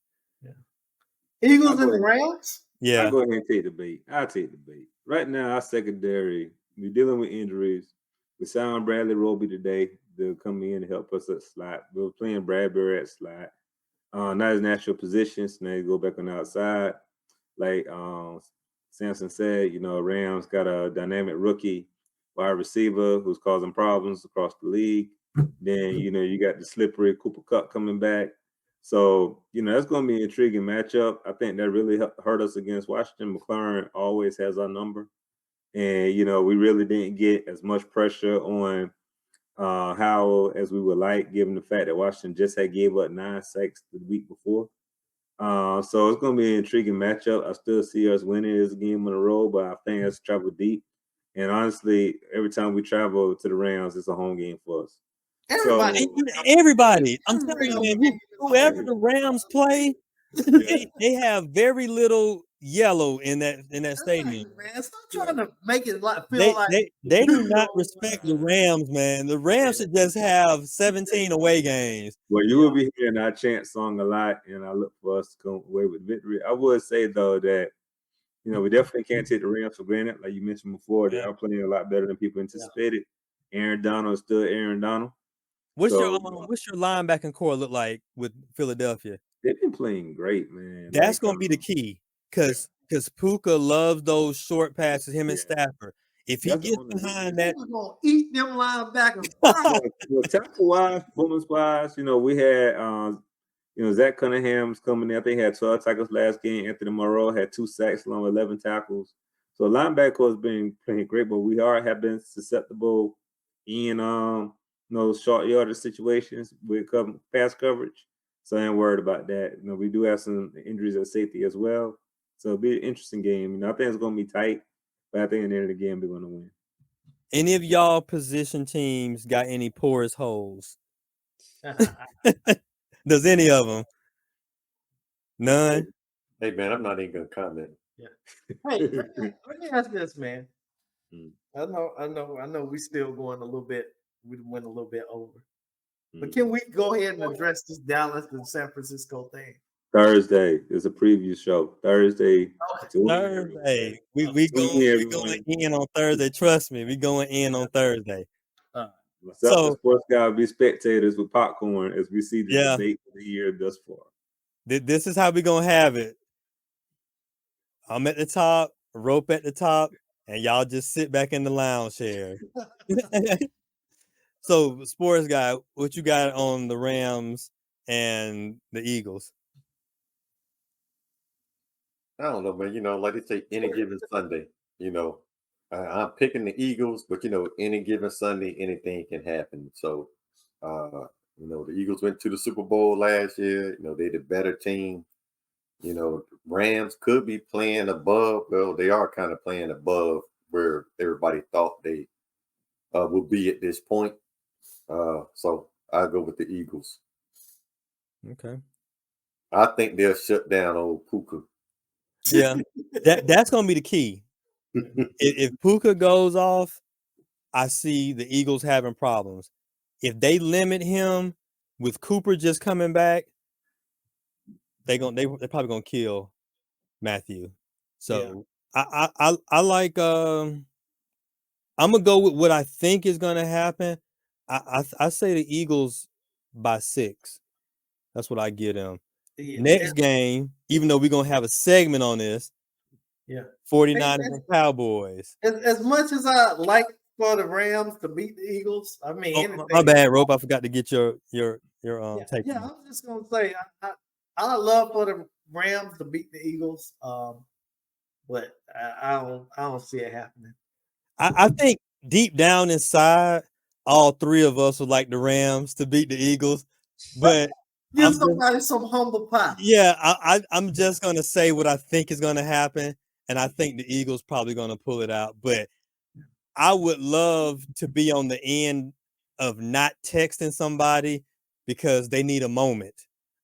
Eagles and the Rams?
Yeah.
I'll go ahead and take the bait. I'll take the bait. Right now, our secondary, we're dealing with injuries. We signed Bradley Roby today to come in and help us at slot. We were playing Bradbury at slot. Not his natural position, so now he go back on the outside. Like Samson said, Rams got a dynamic rookie wide receiver who's causing problems across the league. Then, you got the slippery Cooper Kupp coming back. So, that's going to be an intriguing matchup. I think that really hurt us against Washington. McLaurin always has our number. And we really didn't get as much pressure on Howell as we would like, given the fact that Washington just had gave up 9 sacks the week before. So it's going to be an intriguing matchup. I still see us winning this game on the road, but I think us travel deep. And honestly, every time we travel to the Rams, it's a home game for us.
Everybody. I'm telling you, man, whoever the Rams play, they have very little yellow in that stadium.
Man, stop trying to make it feel like
they do not respect the Rams, man. The Rams should just have 17 away games.
Well, you will be hearing our chant song a lot, and I look for us to come away with victory. I would say though that we definitely can't take the Rams for granted. Like you mentioned before, they are playing a lot better than people anticipated. Aaron Donald is still Aaron Donald.
What's your linebacking core look like with Philadelphia?
They've been playing great, man.
That's gonna be the key, because Puka loves those short passes. Him and Stafford. If he gets behind that,
he's gonna eat them linebackers.
Well, tackle wise, performance wise, we had Zach Cunningham's coming in. I think he had 12 tackles last game. Anthony Moreau had 2 sacks along with 11 tackles. So linebacker has been playing great, but we have been susceptible in short yardage situations with pass coverage. So I ain't worried about that. We do have some injuries at safety as well. So it'll be an interesting game. I think it's going to be tight, but I think at the end of the game, we're going to win.
Any of y'all position teams got any porous holes? Does any of them? None?
Hey, man, I'm not even going to comment.
Yeah. Hey, let me ask this, man. I know we still going a little bit. We went a little bit over. But can we go ahead and address this Dallas and San Francisco thing?
Thursday is a preview show. Thursday.
Thursday. We going in on Thursday. Trust me, we going in on Thursday.
Myself and sports guy will be spectators with popcorn as we see the debate of the year thus far.
This is how we gonna have it. I'm at the top, Rope at the top, and y'all just sit back in the lounge chair. So, sports guy, what you got on the Rams and the Eagles?
I don't know, man. Like they say, any given Sunday, I'm picking the Eagles, but any given Sunday, anything can happen. So, the Eagles went to the Super Bowl last year. They're the better team. Rams could be playing above. Well, they are kind of playing above where everybody thought they would be at this point. So I go with the Eagles.
Okay.
I think they'll shut down old Puka.
Yeah, that's gonna be the key. If Puka goes off, I see the Eagles having problems. If they limit him with Cooper just coming back, they're probably gonna kill Matthew. So I like I'm gonna go with what I think is gonna happen. I say the Eagles by 6. That's what I get them. Next game, even though we're gonna have a segment on this, 49ers and Cowboys.
As much as I like for the Rams to beat the Eagles, I mean,
my bad, Rope. I forgot to get your take.
Yeah, I'm just gonna say I love for the Rams to beat the Eagles, but I don't see it happening.
I think deep down inside, all 3 of us would like the Rams to beat the Eagles, but
give somebody some humble pie.
Yeah, I'm just gonna say what I think is gonna happen, and I think the Eagles probably gonna pull it out. But I would love to be on the end of not texting somebody because they need a moment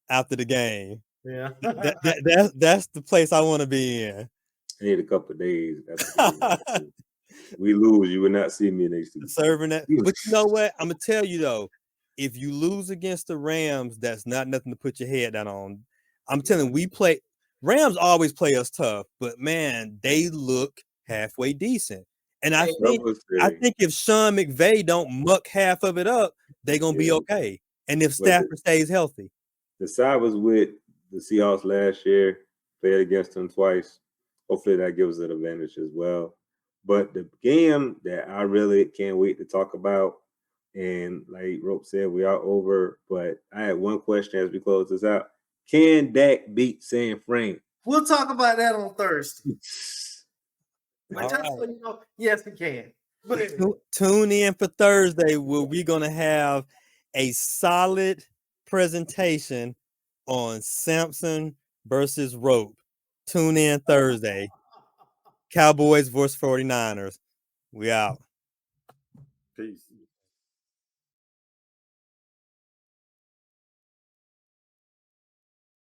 after the game.
Yeah,
that's the place I want to be in.
I need a couple of days. We lose, you will not see me next week.
Serving that, but you know what? I'm gonna tell you though, if you lose against the Rams, that's not nothing to put your head down on. I'm telling you, Rams always play us tough, but man, they look halfway decent. And I think if Sean McVay don't muck half of it up, they're gonna be okay. And if Stafford stays healthy.
The side was with the Seahawks last year, played against them twice. Hopefully that gives us an advantage as well. But the game that I really can't wait to talk about, and like Rope said, we are over, but I had one question as we close this out. Can Dak beat San Fran?
We'll talk about that on Thursday. But
All
just
right.
so you know, yes, he can. But anyway,
Tune in for Thursday where we're going to have a solid presentation on Sampson versus Rope. Tune in Thursday. Cowboys versus 49ers. We out.
Peace.